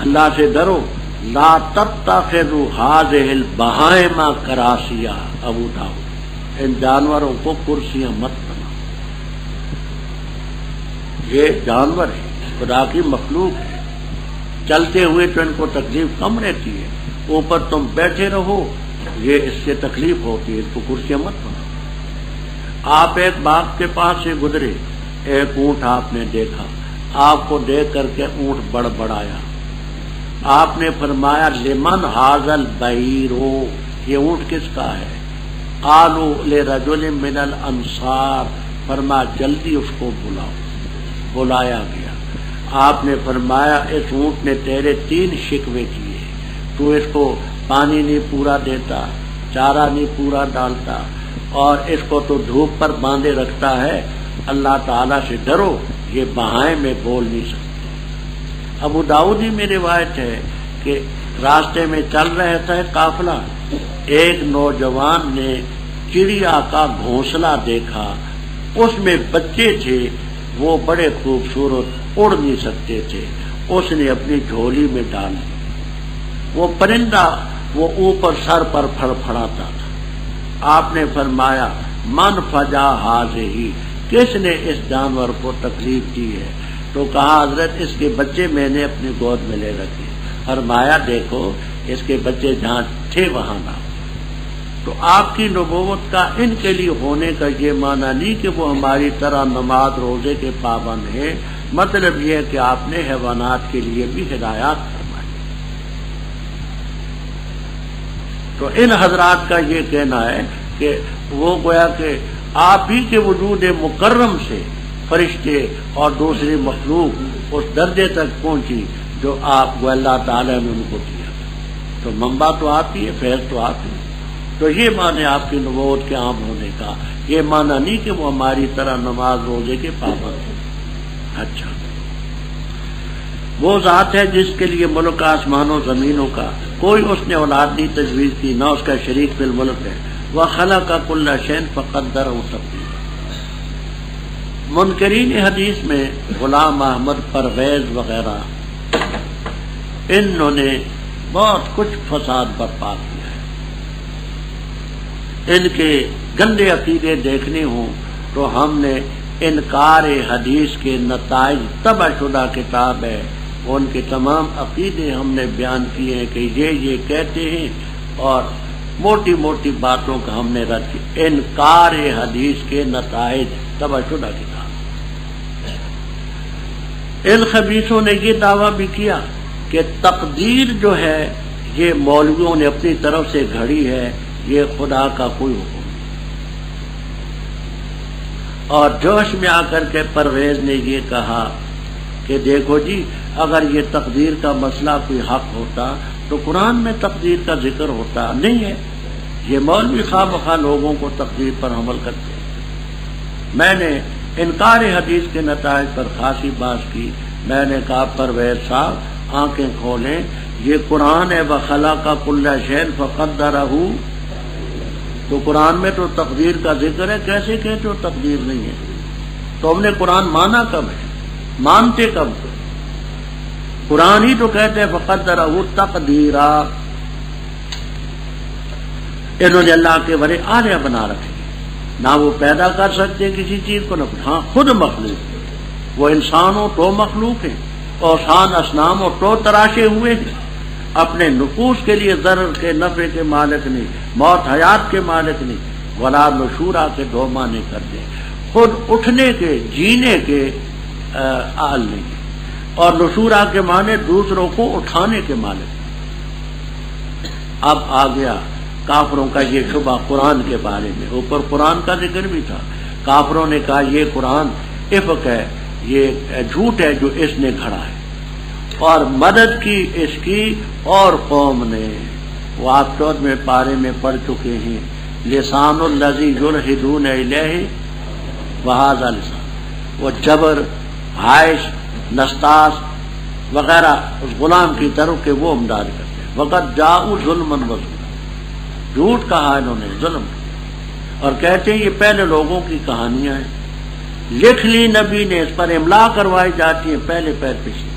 اللہ سے ڈرو، لا تتخذوا هذه البهائم کراسیہ، ابو داؤد، ان جانوروں کو کرسیاں مت بناؤ، یہ جانور ہے، خدا کی مخلوق ہے، چلتے ہوئے تو ان کو تکلیف کم رہتی ہے، اوپر تم بیٹھے رہو، یہ اس سے تکلیف ہوتی ہے، اس کو کرسی مت بناؤ۔ آپ ایک باغ کے پاس سے گزرے، ایک اونٹ آپ نے دیکھا، آپ کو دیکھ کر کے اونٹ بڑبڑایا، آپ نے فرمایا لمن ھذا البعیر، یہ اونٹ کس کا ہے؟ قالوا لرجل من الانصار، فرمایا جلدی اس کو بلاؤ۔ بلایا گیا، آپ نے فرمایا اس اونٹ نے تیرے 3 شکوے کیے، تو اس کو پانی نہیں پورا دیتا، چارہ نہیں پورا ڈالتا، اور اس کو تو دھوپ پر باندھے رکھتا ہے، اللہ تعالیٰ سے ڈرو، یہ بہائیں میں بول نہیں سکتے۔ ابو داؤد ہی میں روایت ہے کہ راستے میں چل رہا تھا قافلہ، ایک نوجوان نے چڑیا کا گھونسلہ دیکھا، اس میں بچے تھے، وہ بڑے خوبصورت، اڑ نہیں سکتے تھے، اس نے اپنی جھولی میں ڈال دی۔ وہ پرندہ وہ اوپر سر پر پھڑپھڑاتا تھا۔ آپ نے فرمایا من فجا ھذہ، کس نے اس جانور کو تکلیف دی ہے؟ تو کہا حضرت اس کے بچے میں نے اپنی گود میں لے رکھے۔ فرمایا دیکھو اس کے بچے جہاں تھے وہاں نہ۔ تو آپ کی نبوت کا ان کے لیے ہونے کا یہ معنی نہیں کہ وہ ہماری طرح نماز روزے کے پابند ہیں، مطلب یہ ہے کہ آپ نے حیوانات کے لیے بھی ہدایات فرمائی۔ تو ان حضرات کا یہ کہنا ہے کہ وہ گویا کہ آپ ہی کے وجود مکرم سے فرشتے اور دوسری مخلوق اس درجے تک پہنچی جو آپ کو اللہ تعالیٰ نے ان کو دیا، تو منبع تو آپ ہی ہے، فیض تو آپ ہی ہے۔ تو یہ معنی آپ کی نبوت کے عام ہونے کا، یہ معنی نہیں کہ وہ ہماری طرح نماز روزے کے پابند ہیں۔ اچھا، وہ ذات ہے جس کے لیے ملک آسمانوں زمینوں کا، کوئی اس نے اولاد نہیں تجویز کی، نہ اس کا شریک فی الملک ہے، وَخَلَقَ كُلَّ شَيْءٍ فَقَدَّرَهُ تَقْدِيرًا۔ منکرین حدیث میں غلام احمد پرویز وغیرہ انہوں نے بہت کچھ فساد برپا کیا ہے۔ ان کے گندے عقیدے دیکھنے ہوں تو ہم نے انکار حدیث کے نتائج طبع شدہ کتاب ہے، ان کے تمام عقیدے ہم نے بیان کیے ہیں کہ یہ کہتے ہیں، اور موٹی موٹی باتوں کا ہم نے رد کیا۔ انکار حدیث کے نتائج طبع شدہ کتاب۔ ان خبیثوں نے یہ دعویٰ بھی کیا کہ تقدیر جو ہے یہ مولویوں نے اپنی طرف سے گھڑی ہے، یہ خدا کا کوئی حکم نہیں۔ اور جوش میں آ کر کے پرویز نے یہ کہا کہ دیکھو جی، اگر یہ تقدیر کا مسئلہ کوئی حق ہوتا تو قرآن میں تقدیر کا ذکر ہوتا نہیں ہے، یہ مولوی خواہ بخواہ لوگوں کو تقدیر پر عمل کرتے ہیں۔ میں نے انکار حدیث کے نتائج پر خاصی بات کی۔ میں نے کہا پرویز صاحب آنکھیں کھولیں، یہ قرآن ہے وَخَلَقَ كُلَّ شَيْءٍ فَقَدَّرَهُ، تو قرآن میں تو تقدیر کا ذکر ہے، کیسے کہتے ہو تقدیر نہیں ہے؟ تو ہم نے قرآن مانا کب ہے، مانتے کب؟ قرآن ہی تو کہتے ہیں فَقَدَّرَهُ تَقْدِيرًا۔ انہوں نے اللہ کے بڑے آلیہ بنا رکھے، نہ وہ پیدا کر سکتے کسی چیز کو، نہ ہاں خود مخلوق، وہ انسان ہو تو مخلوق ہیں، اوثان اصنام ہو تو تراشے ہوئے ہیں، اپنے نفوس کے لیے ضرر کے نفع کے مالک نہیں، موت حیات کے مالک نہیں، ولا نشورا کے دو معنی کرتے، خود اٹھنے کے جینے کے اہل نہیں، اور نشورا کے معنی دوسروں کو اٹھانے کے مالک۔ اب آ گیا کافروں کا یہ شبہ قرآن کے بارے میں، اوپر قرآن کا ذکر بھی تھا، کافروں نے کہا یہ قرآن افق ہے، یہ جھوٹ ہے جو اس نے گھڑا ہے، اور مدد کی اس کی اور قوم نے۔ وہ آپ 14ویں پارے میں پڑھ چکے ہیں، لسان الذی یلحدون الیہ وہذا لسان، وہ جبر، عائش، نستاس وغیرہ اس غلام کی طرف کہ وہ امداد کرتے ہیں۔ وقت جاؤ ظلم وظلم، جھوٹ کہا انہوں نے، ظلم، اور کہتے ہیں یہ پہلے لوگوں کی کہانیاں ہیں، لکھ لی نبی نے، اس پر املا کروائی جاتی ہے پہلے پیر پیچھے،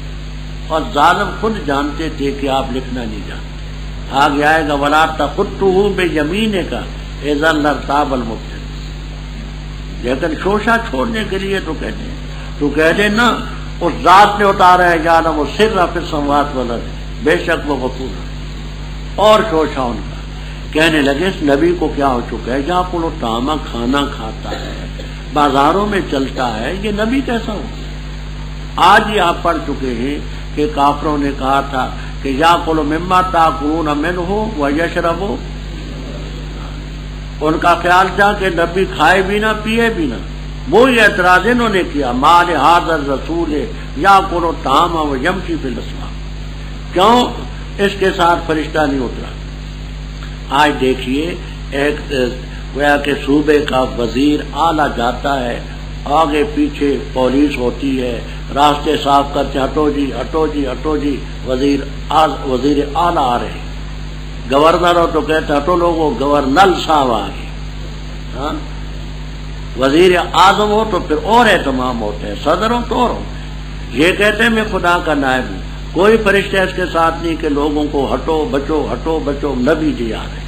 اور ظالم خود جانتے تھے کہ آپ لکھنا نہیں جانتے۔ آگے آئے گا ولا تخطہ بیمینک اذا لارتاب المبطلون، لیکن شوشہ چھوڑنے کے لیے تو کہتے ہیں، تو کہتے نا اس ذات نے اتارا ہے یعلم السر فی السماوات والارض، بے شک وہ غفور ہے۔ اور شوشا ان کا. کہنے لگے اس نبی کو کیا ہو چکا ہے, جہاں کو طعامہ کھانا کھاتا ہے, بازاروں میں چلتا ہے, یہ نبی کیسا ہو؟ آج ہی آپ پڑھ چکے ہیں کہ کافروں نے کہا تھا کہ یاکل مما تاکلون منہ ویشرب, ان کا خیال تھا کہ نبی کھائے بھی نہ پیے بھی نہ. وہی اعتراض انہوں نے کیا, مال حاضر رسول یاکل الطعام ویمشی فی الاسواق, کیوں اس کے ساتھ فرشتہ نہیں اترا؟ آج دیکھیے ایک گویا کہ صوبے کا وزیر اعلیٰ جاتا ہے, آگے پیچھے پولیس ہوتی ہے, راستے صاف کرتے ہٹو جی ہٹو جی ہٹو جی, وزیر اعلیٰ آ رہے, گورنر ہو تو کہتے ہٹو لوگوں, گورنر صاحب آ گئے. ہاں, وزیر اعظم ہو تو پھر اور اہتمام ہوتے ہیں, صدر ہو تو اور ہو. یہ کہتے ہیں میں خدا کا نائب ہوں, کوئی فرشتہ اس کے ساتھ نہیں کہ لوگوں کو ہٹو بچو ہٹو بچو, نبی جی آ رہے.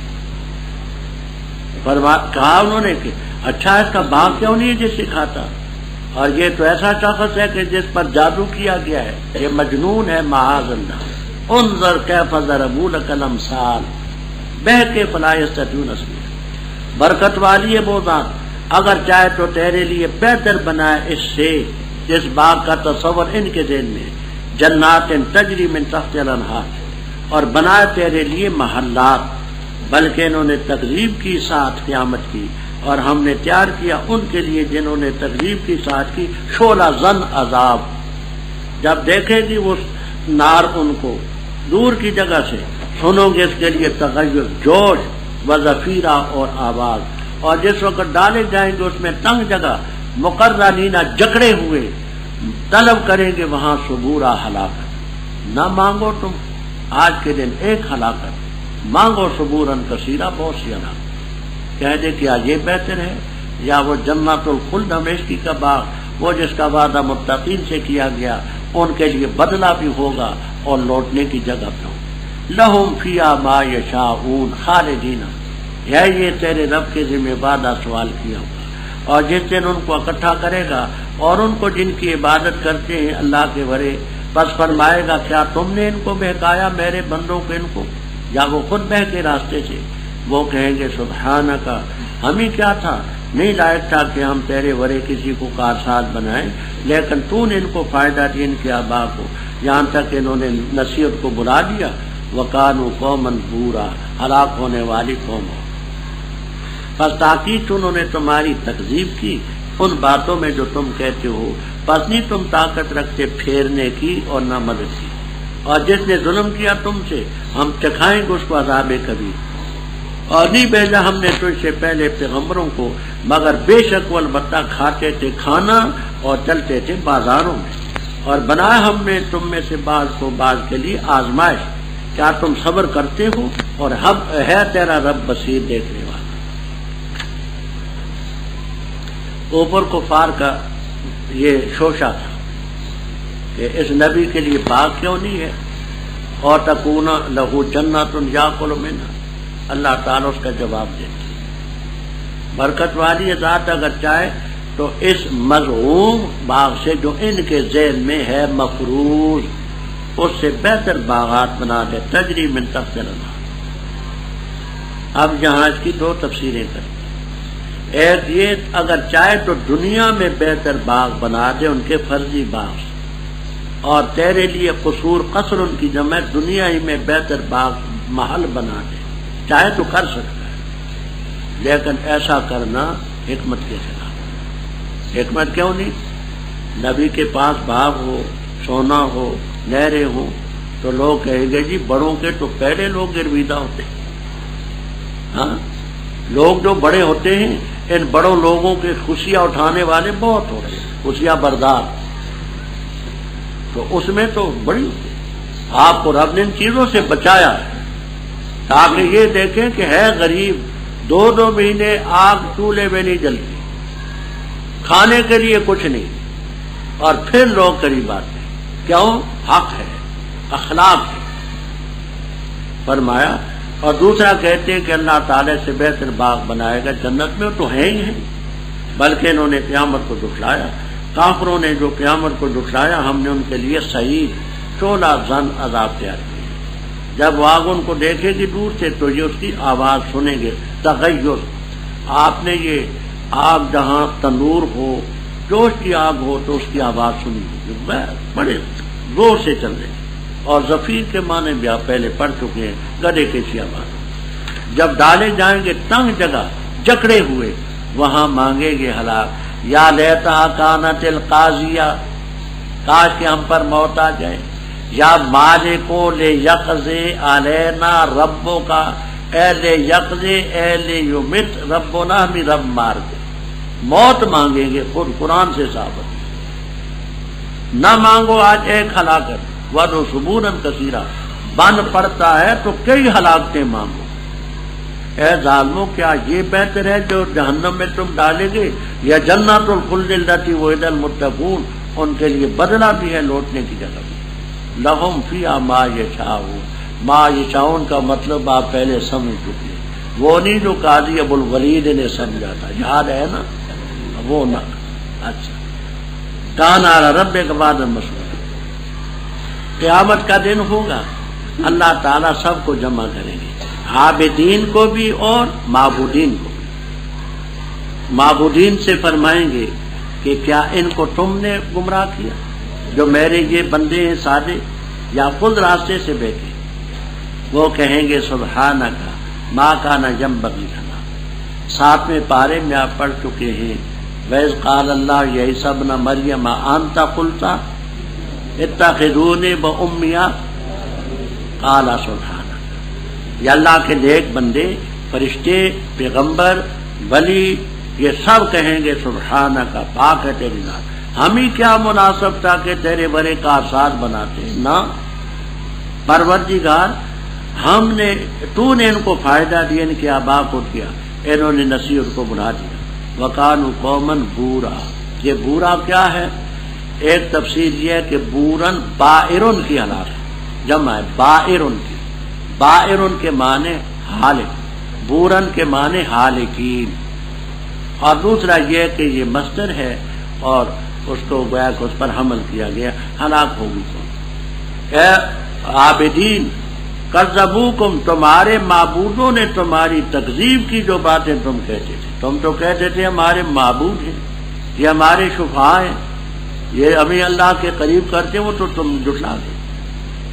کہا انہوں نے کہ اچھا اس کا باپ کیوں نہیں ہے جس سکھاتا, اور یہ تو ایسا شخص ہے کہ جس پر جادو کیا گیا ہے, یہ مجنون ہے معاذ اللہ. انظر کیف ضربوا لک الامثال بہ کے فلا یستطیعون سبیلا. برکت والی ہے وہ ذات, اگر چاہے تو تیرے لیے بہتر بنائے اس سے جس باغ کا تصور ان کے ذہن میں, جنات تجری من تحت الانہار, اور بنائے تیرے لیے محلات, بلکہ انہوں نے تکذیب کی ساتھ قیامت کی, اور ہم نے تیار کیا ان کے لیے جنہوں نے تکذیب کی ساتھ کی شعلہ زن عذاب. جب دیکھے گی وہ نار ان کو دور کی جگہ سے, سنو گے اس کے لیے تغیر, جوش و زفیرہ اور آواز, اور جس وقت ڈالے جائیں گے اس میں تنگ جگہ مقررینہ جکڑے ہوئے, طلب کریں گے وہاں صبورا ہلاکت. نہ مانگو تم آج کے دن ایک ہلاکت, مانگو صبوراً کثیرہ, بہت سی ہلاکت. کہہ دے کیا یہ بہتر ہے یا وہ جنت الخلد ہمیشگی کا باغ, وہ جس کا وعدہ متقین سے کیا گیا, ان کے لیے بدلہ بھی ہوگا اور لوٹنے کی جگہ پہ ہو. لہم فیہا ما یشاؤون خالدین, ہے یہ تیرے رب کے ذمہ وعدہ سوال کیا ہوگا. اور جس دن ان کو اکٹھا کرے گا اور ان کو جن کی عبادت کرتے ہیں اللہ کے ورے, پس فرمائے گا کیا تم نے ان کو بہکایا میرے بندوں کو, ان کو, یا وہ خود بہکے راستے سے؟ وہ کہیں گے سبحانک, ہمیں کیا تھا, نہیں لائق تھا کہ ہم تیرے ورے کسی کو کارساز بنائیں, لیکن تو نے ان کو فائدہ دیا ان کے آبا کو, یہاں تک انہوں نے نصیحت کو بلا دیا. وَقَانُوا قَوْمًا بُورًا, ہلاک ہونے والی قوم ہو. پس تاکید انہوں نے تمہاری تکذیب کی ان باتوں میں جو تم کہتے ہو, پس نہیں تم طاقت رکھتے پھیرنے کی اور نہ مدد کی, اور جس نے ظلم کیا تم سے ہم چکھائیں گے اس کو عذاب کبیر. اور نہیں بھیجا ہم نے تجھ سے پہلے پیغمبروں کو مگر بے شک وہ البتہ کھاتے تھے کھانا اور چلتے تھے بازاروں میں, اور بنایا ہم نے تم میں سے بعض کو بعض کے لیے آزمائش, کیا تم صبر کرتے ہو, اور ہے تیرا رب بصیر دیکھنے والا. اوپر کفار کا یہ شوشہ تھا کہ اس نبی کے لیے باغ کیوں نہیں ہے, اور تکون لہو جنت یاکل منہا. اللہ تعالیٰ اس کا جواب دیتے, برکت والی ذات اگر چاہے تو اس مذعوم باغ سے جو ان کے ذہن میں ہے مفروض, اس سے بہتر باغات بنا دے, تجری من تحت الانہار. اب یہاں اس کی دو تفسیریں کریں. ایک یہ اگر چاہے تو دنیا میں بہتر باغ بنا دے ان کے فرضی باغ سے, اور تیرے لیے قصور قصر ان کی جمع دنیا ہی میں بہتر باغ محل بنا دے, چاہے تو کر سکتا ہے, لیکن ایسا کرنا حکمت کے خلاف. حکمت کیوں نہیں؟ نبی کے پاس باغ ہو, سونا ہو, نہریں ہوں, تو لوگ کہیں گے جی بڑوں کے تو پہلے لوگ گرویدہ ہوتے ہیں. ہاں, لوگ جو بڑے ہوتے ہیں ان بڑوں لوگوں کے خوشیاں اٹھانے والے بہت ہوتے ہیں, خوشیاں بردار, تو اس میں تو بڑی ہوتی. آپ کو رب نے ان چیزوں سے بچایا ہے تاکہ یہ دیکھیں کہ ہے غریب, 2 مہینے آگ چولہے میں نہیں جلتی, کھانے کے لیے کچھ نہیں, اور پھر لوگ قریب آتے ہیں. کیوں؟ حق ہے, اخلاق ہے فرمایا. اور دوسرا کہتے ہیں کہ اللہ تعالی سے بہتر باغ بنائے گا جنت میں, تو ہے ہی ہے, بلکہ انہوں نے قیامت کو جھٹلایا. کافروں نے جو قیامت کو جھٹلایا ہم نے ان کے لیے صحیح شعلہ زن عذاب تیار کیا. جب آگ ان کو دیکھے گی دور سے تو یہ اس کی آواز سنیں گے. تغیر، آپ نے یہ آگ جہاں تندور ہو، جوش کی آگ ہو تو اس کی آواز سنی ہوگی، بڑے زور سے چل رہے. اور زفیر کے معنی بھی آپ پہلے پڑھ چکے ہیں، گدھے کی سی آواز. جب ڈالے جائیں گے تنگ جگہ جکڑے ہوئے، وہاں مانگے گے ہلاک. یا لیتا کانت القاضیہ، کاش کہ ہم پر موت آ جائے. یا مالکو لے یقضے علینا ربو کا، اے لے یقضے اے لے یمت ربنا، ہمیں رب مار دے. موت مانگیں گے، خود قرآن سے ثابت. نہ مانگو آج ایک ہلاکت، وَدْعُ ثُبُورًا كَثِيرًا، بن پڑتا ہے تو کئی ہلاکتیں مانگو. اے ظالموں، کیا یہ بہتر ہے جو جہنم میں تم ڈالے گے، یا جنت الخلد التي وعد المتقون، ان کے لیے بدلہ بھی ہے لوٹنے کی جگہ بھی. لہم فیہا ما یشاؤون، ما یشاؤون کا مطلب آپ پہلے سمجھ چکے. وہ نہیں جو قاضی ابو الولید نے سمجھا تھا، یاد ہے نا وہ نہ. اچھا، کان علی ربک وعدا مسئولہ. قیامت کا دن ہوگا، اللہ تعالیٰ سب کو جمع کریں گے، عابدین کو بھی اور معبودین کو بھی. معبودین سے فرمائیں گے کہ کیا ان کو تم نے گمراہ کیا جو میرے یہ بندے ہیں سادے، یا خود راستے سے بیٹھے؟ وہ کہیں گے سبحانک ما کان ینبغی لنا. 7ویں پارے میں آپ پڑھ چکے ہیں، وَإِذْ قَالَ اللَّهُ يَا عِيسَى ابْنَ مَرْيَمَ أَنْتَ قُلْتَ اتخذوني وأمي قال سبحانك. یہ اللہ کے نیک بندے، فرشتے، پیغمبر، ولی، یہ سب کہیں گے سبحانک، پاک ہے تیری ذات، ہمیں کیا مناسب تھا کہ تیرے بڑے کارساز بناتے. نہ پروردگار، ہم نے، تو نے ان کو فائدہ دیا، ان کے آبا کو دیا، انہوں نے نصیحت کو بنا دیا. وکانوا قوما بورا. یہ بورا کیا ہے؟ ایک تفسیر یہ ہے کہ بورن بائرن کی حالات جمع ہے، بائرن کی. بائرن کے معنی ہالک، بورن کے معنی ہالکین. اور دوسرا یہ کہ یہ مصدر ہے اور اس کو گویا کہ اس پر حمل کیا گیا، ہلاک ہوگی. تو اے عابدین، کذبوکم، تمہارے معبودوں نے تمہاری تکذیب کی جو باتیں تم کہتے تھے. تم تو کہتے تھے ہمارے معبود ہیں، یہ ہمارے شفاء ہیں، یہ ہمیں اللہ کے قریب کرتے، وہ تو تم جھٹلا دے.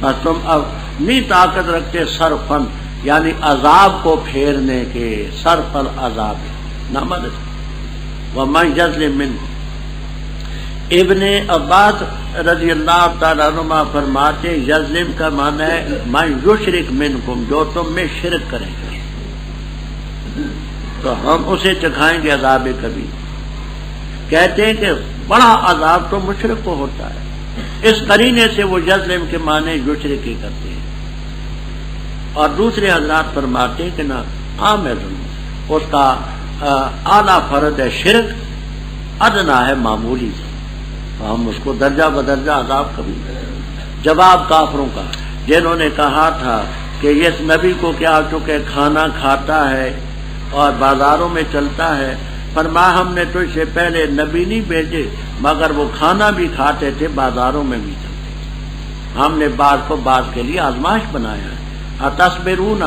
بس تم اب نہیں طاقت رکھتے صرفن، یعنی عذاب کو پھیرنے کے، صرف العذاب نہ مدد. وَمَنْ يَظْلِم مِّنْكُمْ، ابن عباس رضی اللہ تعالیٰ عنہ فرماتے یظلم کا معنی ہے مَنْ یشرک منکم، جو تم میں شرک کرے گا تو ہم اسے چکھائیں گے عذاب کبھی. کہتے ہیں کہ بڑا عذاب تو مشرک کو ہوتا ہے، اس قرینے سے وہ یظلم کے معنی یشرک ہی کرتے ہیں. اور دوسرے حضرات فرماتے ہیں کہ نہ عام ہے، اس کا اعلیٰ فرد ہے شرک، ادنا ہے معمولی سے، ہم اس کو درجہ بدرجہ عذاب کبھی. جواب کافروں کا جنہوں نے کہا تھا کہ اس نبی کو کیا چکے کھانا کھاتا ہے اور بازاروں میں چلتا ہے، فرمایا ہم نے تجھ سے پہلے نبی نہیں بھیجے مگر وہ کھانا بھی کھاتے تھے، بازاروں میں بھی چلتے تھے. ہم نے بعض کو بعض کے لیے آزمائش بنایا ہے. اتصبرون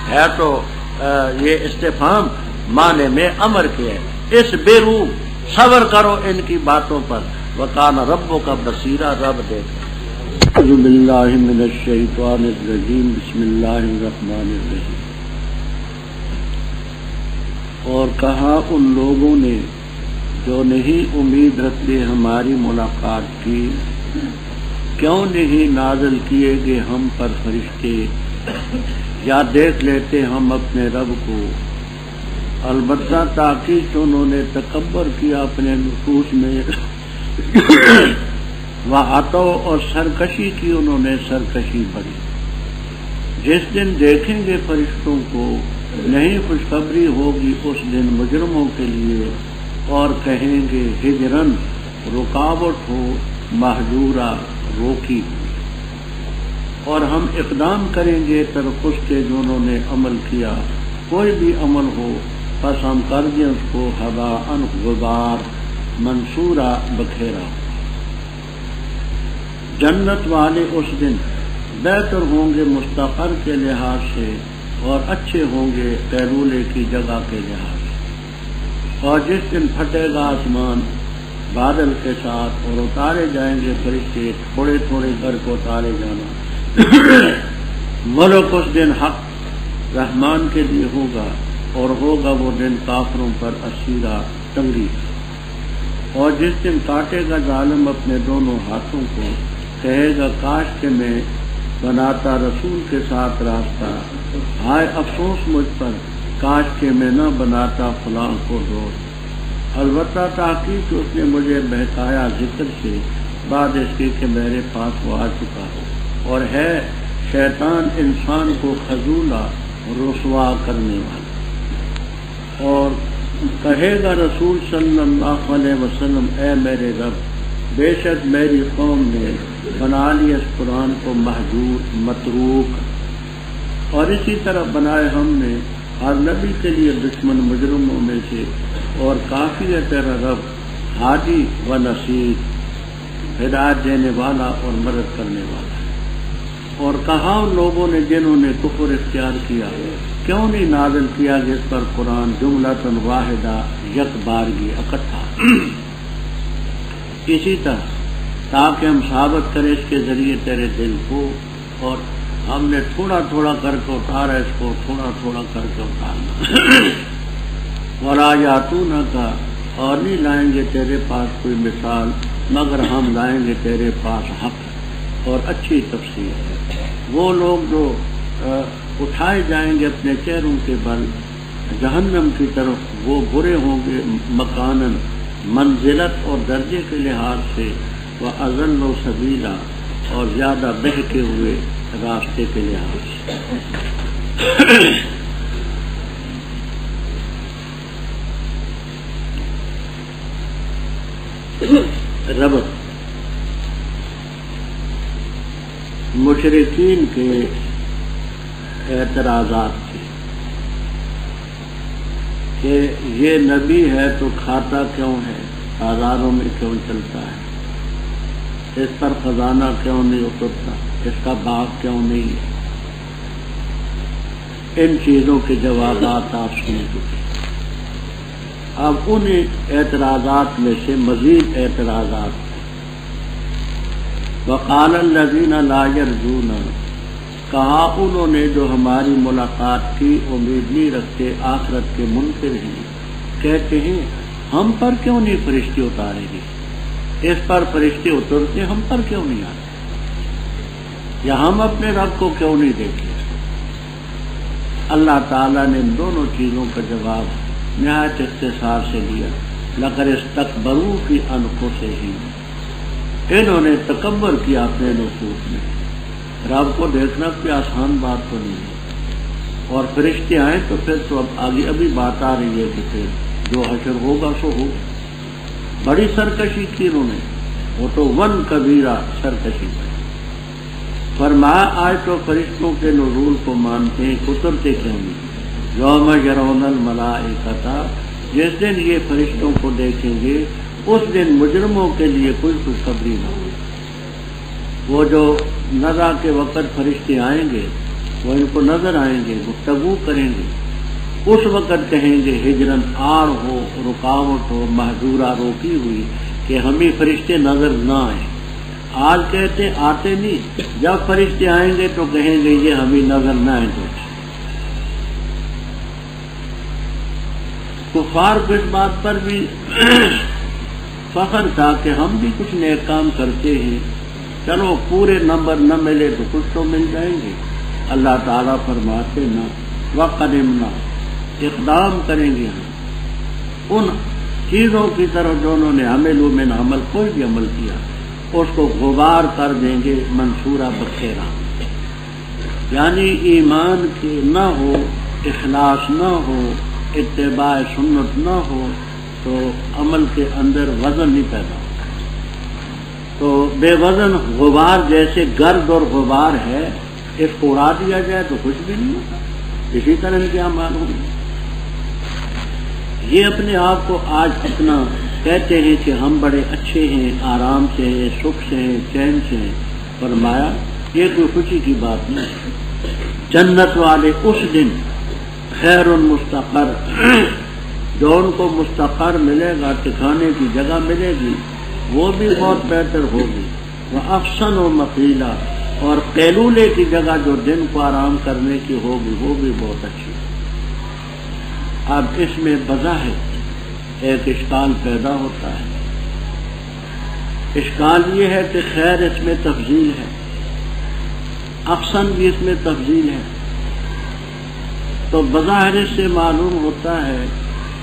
ہے تو یہ استفہام معنی میں امر کے ہے، اس بیرو، صبر کرو ان کی باتوں پر. وکان ربک بصیرا، رب دیکھے. اعوذ باللہ من الشیطان الرجیم، بسم اللہ الرحمن الرحیم. اور کہا ان لوگوں نے جو نہیں امید رکھتے ہماری ملاقات کی، کیوں نہیں نازل کیے گے ہم پر فرشتے، یا دیکھ لیتے ہم اپنے رب کو. البتہ تاکہ انہوں نے تکبر کیا اپنے نفوس میں، وعتو، اور سرکشی کی انہوں نے سرکشی بڑھی. جس دن دیکھیں گے فرشتوں کو نہیں خوشخبری ہوگی اس دن مجرموں کے لیے، اور کہیں گے ہجرن، رکاوٹ ہو، مہجورہ، روکی ہو. اور ہم اقدام کریں گے ترک اس کے جو انہوں نے عمل کیا، کوئی بھی عمل ہو پس ہم کر دیں اس کو ہباء غبار، منصورہ، بکھیرا. جنت والے اس دن بہتر ہوں گے مستقر کے لحاظ سے اور اچھے ہوں گے قیلولے کی جگہ کے لحاظ سے۔ اور جس دن پھٹے گا آسمان بادل کے ساتھ اور اتارے جائیں گے فرشتے تھوڑے تھوڑے کر کے اتارے جانا، ملک اس دن حق رحمان کے لیے ہوگا، اور ہوگا وہ دن کافروں پر اسیرا تنگی۔ اور جس دن کاٹے گا ظالم اپنے دونوں ہاتھوں کو، کہے گا کاش کہ میں بناتا رسول کے ساتھ راستہ، ہائے افسوس مجھ پر کاش کہ میں نہ بناتا فلاں کو دوست۔ البتہ تحقیق اس نے مجھے بہکایا ذکر سے بعد اس کے کہ میرے پاس وہ آ چکا ہو، اور ہے شیطان انسان کو خذولا رسوا کرنے والا۔ اور کہے گا رسول صلی اللہ علیہ وسلم اے میرے رب، بے شک میری قوم نے بنا لی اس قرآن کو مہجور متروک، اور اسی طرح بنائے ہم نے ہر نبی کے لیے دشمن مجرموں میں سے، اور کافی ہے تیرا رب ہادی و نصیر، ہدایت دینے والا اور مدد کرنے والا۔ اور کہا ان لوگوں نے جنہوں نے کفر اختیار کیا، کیوں نہیں نازل کیا جس پر قرآن جملۃ واحدہ یک بارگی اکٹھا، اسی طرح تاکہ ہم ثابت کریں اس کے ذریعے تیرے دل کو، اور ہم نے تھوڑا تھوڑا کر کے اتارا، اس کو تھوڑا تھوڑا کر کے اتارنا۔ وَلَا يَأْتُونَكَ، اور نہیں لائیں گے تیرے پاس کوئی مثال مگر ہم لائیں گے تیرے پاس حق اور اچھی تفسیر۔ وہ لوگ جو اٹھائے جائیں گے اپنے چہروں کے بل جہنم کی طرف، وہ برے ہوں گے مکاناً منزلت اور درجے کے لحاظ سے، وَأَضَلُّ سَبِيلًا، اور زیادہ بہکے ہوئے راستے کے لحاظ سے۔ ربط مشرکین کے اعتراضات تھے کہ یہ نبی ہے تو کھاتا کیوں ہے، بازاروں میں کیوں چلتا ہے، اس پر خزانہ کیوں نہیں اترتا، اس کا باغ کیوں نہیں ہے۔ ان چیزوں کے جوابات آپ سن چکے۔ اب ان اعتراضات میں سے مزید اعتراضات، وقال الذین لا یرجون، کہا انہوں نے جو ہماری ملاقات کی امید نہیں رکھتے، آخرت کے منکر ہیں، کہتے ہیں ہم پر کیوں نہیں فرشتے اتارے گی، اس پر فرشتے اترتے ہم پر کیوں نہیں آتے، یا ہم اپنے رب کو کیوں نہیں دیکھتے۔ اللہ تعالیٰ نے ان دونوں چیزوں کا جواب نہایت اختصار سے دیا۔ لَقَدِ اسْتَكْبَرُوا فِي أَنفُسِهِمْ، انہوں نے تکبر کیا اپنے نفوس میں۔ رب کو دیکھنا کوئی آسان بات تو نہیں ہے، اور فرشتے آئیں تو پھر تو اب آگے ابھی بات آ رہی ہے کہ پھر جو حشر ہوگا سو ہوگا۔ بڑی سرکشی کی انہوں نے، وہ تو ون کبیرہ سرکشی کی۔ فرمایا آج تو فرشتوں کے نزول کو مانتے ہیں، اترتے کیوں نہیں؟ یوم یرون الملائکۃ، جس دن یہ فرشتوں کو دیکھیں گے اس دن مجرموں کے لیے کوئی خوشخبری نہ ہو۔ وہ جو نزع کے وقت فرشتے آئیں گے وہ ان کو نظر آئیں گے، گفتگو کریں گے، اس وقت کہیں گے ہجرن آڑ ہو، رکاوٹ ہو، محجورہ روکی ہوئی کہ ہمیں فرشتے نظر نہ آئیں۔ آج کہتے آتے نہیں، جب فرشتے آئیں گے تو کہیں گے یہ ہمیں نظر نہ آئیں۔ تو کفار کو اس بات پر بھی فخر تھا کہ ہم بھی کچھ نیک کام کرتے ہیں، چلو پورے نمبر نہ ملے تو کچھ تو مل جائیں گے۔ اللہ تعالیٰ فرماتے نہ، وَقَدِمْنَا، اقدام کریں گے ہم ان چیزوں کی طرف جو انہوں نے عملوا من عمل، کوئی بھی عمل کیا اس کو غبار کر دیں گے، منصورہ بخیرہ، یعنی ایمان کے نہ ہو، اخلاص نہ ہو، اتباع سنت نہ ہو تو عمل کے اندر وزن نہیں پیدا ہوتا۔ تو بے وزن غبار جیسے گرد اور غبار ہے، اس کو اڑا دیا جائے تو کچھ بھی نہیں ہوتا، اسی طرح ان کے اعمال ہوں گے۔ یہ اپنے آپ کو آج اپنا کہتے ہیں کہ ہم بڑے اچھے ہیں، آرام سے ہیں، سکھ سے ہیں، چین سے ہیں۔ فرمایا یہ کوئی خوشی کی بات نہیں ہے۔ جنت والے اس دن خیر مستقر، جو ان کو مستقر ملے گا، ٹھکانے کی جگہ ملے گی، وہ بھی بہت بہتر ہوگی۔ وہ احسن و مقیلا، اور قیلولے کی جگہ جو دن کو آرام کرنے کی ہوگی وہ بھی بہت اچھی۔ اب اس میں بظاہر ایک اشکال پیدا ہوتا ہے۔ اشکال یہ ہے کہ خیر اس میں تفضیل ہے، احسن بھی اس میں تفضیل ہے، تو بظاہر اس سے معلوم ہوتا ہے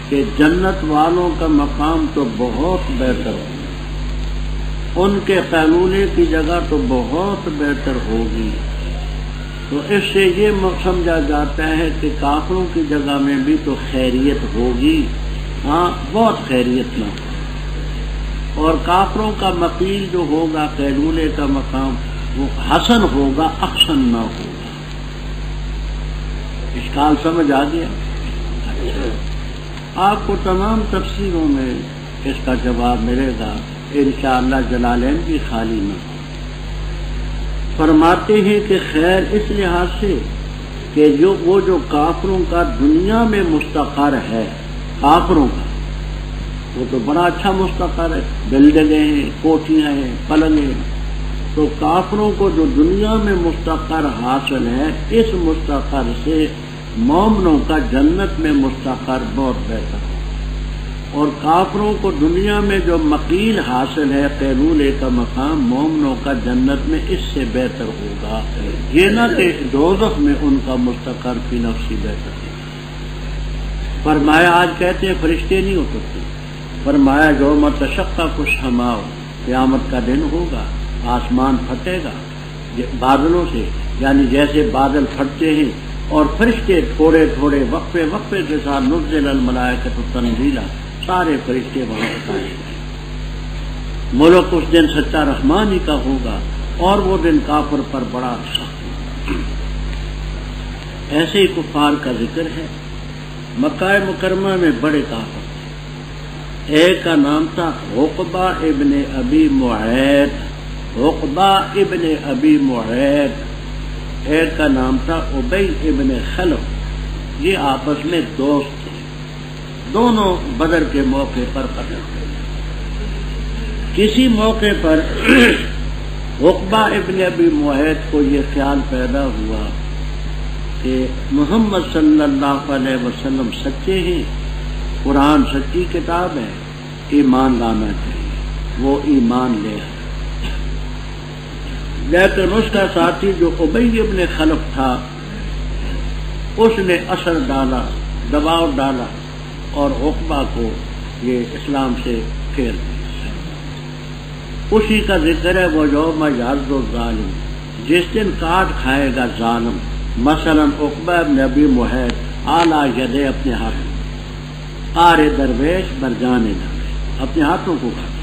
کہ جنت والوں کا مقام تو بہت بہتر ہے، ان کے قیلولے کی جگہ تو بہت بہتر ہوگی۔ تو اس سے یہ سمجھا جاتا ہے کہ کافروں کی جگہ میں بھی تو خیریت ہوگی، ہاں بہت خیریت نہ ہو، اور کافروں کا مقیل جو ہوگا، قیلولے کا مقام، وہ حسن ہوگا، احسن نہ ہوگا۔ اشکال سمجھ آ گیا؟ آپ کو تمام تفسیروں میں اس کا جواب ملے گا انشاءاللہ، جلالین بھی خالی نہ ہو۔ فرماتے ہیں کہ خیر اس لحاظ سے کہ وہ جو کافروں کا دنیا میں مستقر ہے، کافروں کا وہ تو بڑا اچھا مستقر ہے، بلڈنگیں ہیں، کوٹیاں ہیں، پلنگ ہیں، تو کافروں کو جو دنیا میں مستقر حاصل ہے، اس مستقر سے مومنوں کا جنت میں مستقر بہت بہتر ہے، اور کافروں کو دنیا میں جو مقیل حاصل ہے، قیلولے کا مقام، مومنوں کا جنت میں اس سے بہتر ہوگا۔ یہ نہ کہ دوزخ میں ان کا مستقر فی نفسی بہتر ہے۔ فرمایا آج کہتے ہیں فرشتے نہیں ہو سکتے، فرمایا یوم تشقق السماء، قیامت کا دن ہوگا، آسمان پھٹے گا بادلوں سے، یعنی جیسے بادل پھٹتے ہیں، اور فرشتے تھوڑے تھوڑے وقفے وقفے کے ساتھ نزل الملائکۃ تنزیلا، سارے فرشتے وہاں آئیں گے۔ ملک اس دن سچا رحمان ہی کا ہوگا، اور وہ دن کافر پر بڑا سخت۔ ایسے ہی کفار کا ذکر ہے۔ مکہ مکرمہ میں بڑے کافر تھے، ایک کا نام تھا عقبہ ابن ابی معیط، عقبہ ابن ابی معیط، ایک کا نام تھا ابی ابن خلف۔ یہ آپس میں دوست تھے، دونوں بدر کے موقع پر قتل ہوئے۔ کسی موقع پر عقبہ ابن ابی معیط کو یہ خیال پیدا ہوا کہ محمد صلی اللہ علیہ وسلم سچے ہیں، قرآن سچی کتاب ہے، ایمان لانا چاہیے۔ وہ ایمان لے آئے، لیکن اس کا ساتھی جو ابی ابن خلف تھا، اس نے اثر ڈالا، دباؤ ڈالا، اور عقبہ کو یہ اسلام سے پھیر دیا۔ اسی کا ذکر ہے وہ یوم یعض الظالم، جس دن کاٹ کھائے گا ظالم۔ مثلا عقبہ ابن ابی معیط اعلیٰ یدے، اپنے ہاتھ، آرے درویش برجانے درویش، اپنے ہاتھوں کو کاٹا،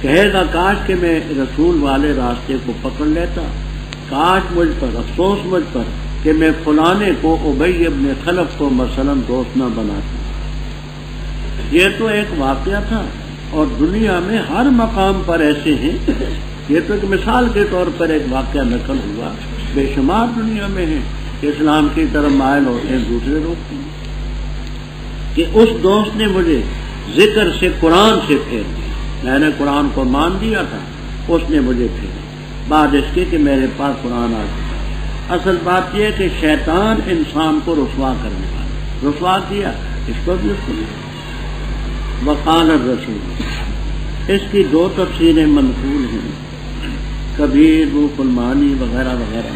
کہے گا کاش کہ میں رسول والے راستے کو پکڑ لیتا، کاش مجھ پر، افسوس مجھ پر کہ میں فلانے کو، ابی ابن خلف کو مثلا دوست نہ بناتا۔ یہ تو ایک واقعہ تھا، اور دنیا میں ہر مقام پر ایسے ہیں۔ یہ تو ایک مثال کے طور پر ایک واقعہ نقل ہوا، بے شمار دنیا میں ہیں کہ اسلام کی طرف مائل ہوتے ہیں، دوسرے روکتے ہیں۔ کہ اس دوست نے مجھے ذکر سے، قرآن سے پھیر دیا، میں نے قرآن کو مان دیا تھا، اس نے مجھے پھیرا بعد اس کے کہ میرے پاس قرآن آ چکا۔ اصل بات یہ ہے کہ شیطان انسان کو رسوا کرنے والا، رسوا کیا اس کو بھی، اس کو بھی۔ وقال الرسول، اس کی دو تفسیریں منقول ہیں، کبیر، روح المعانی وغیرہ وغیرہ۔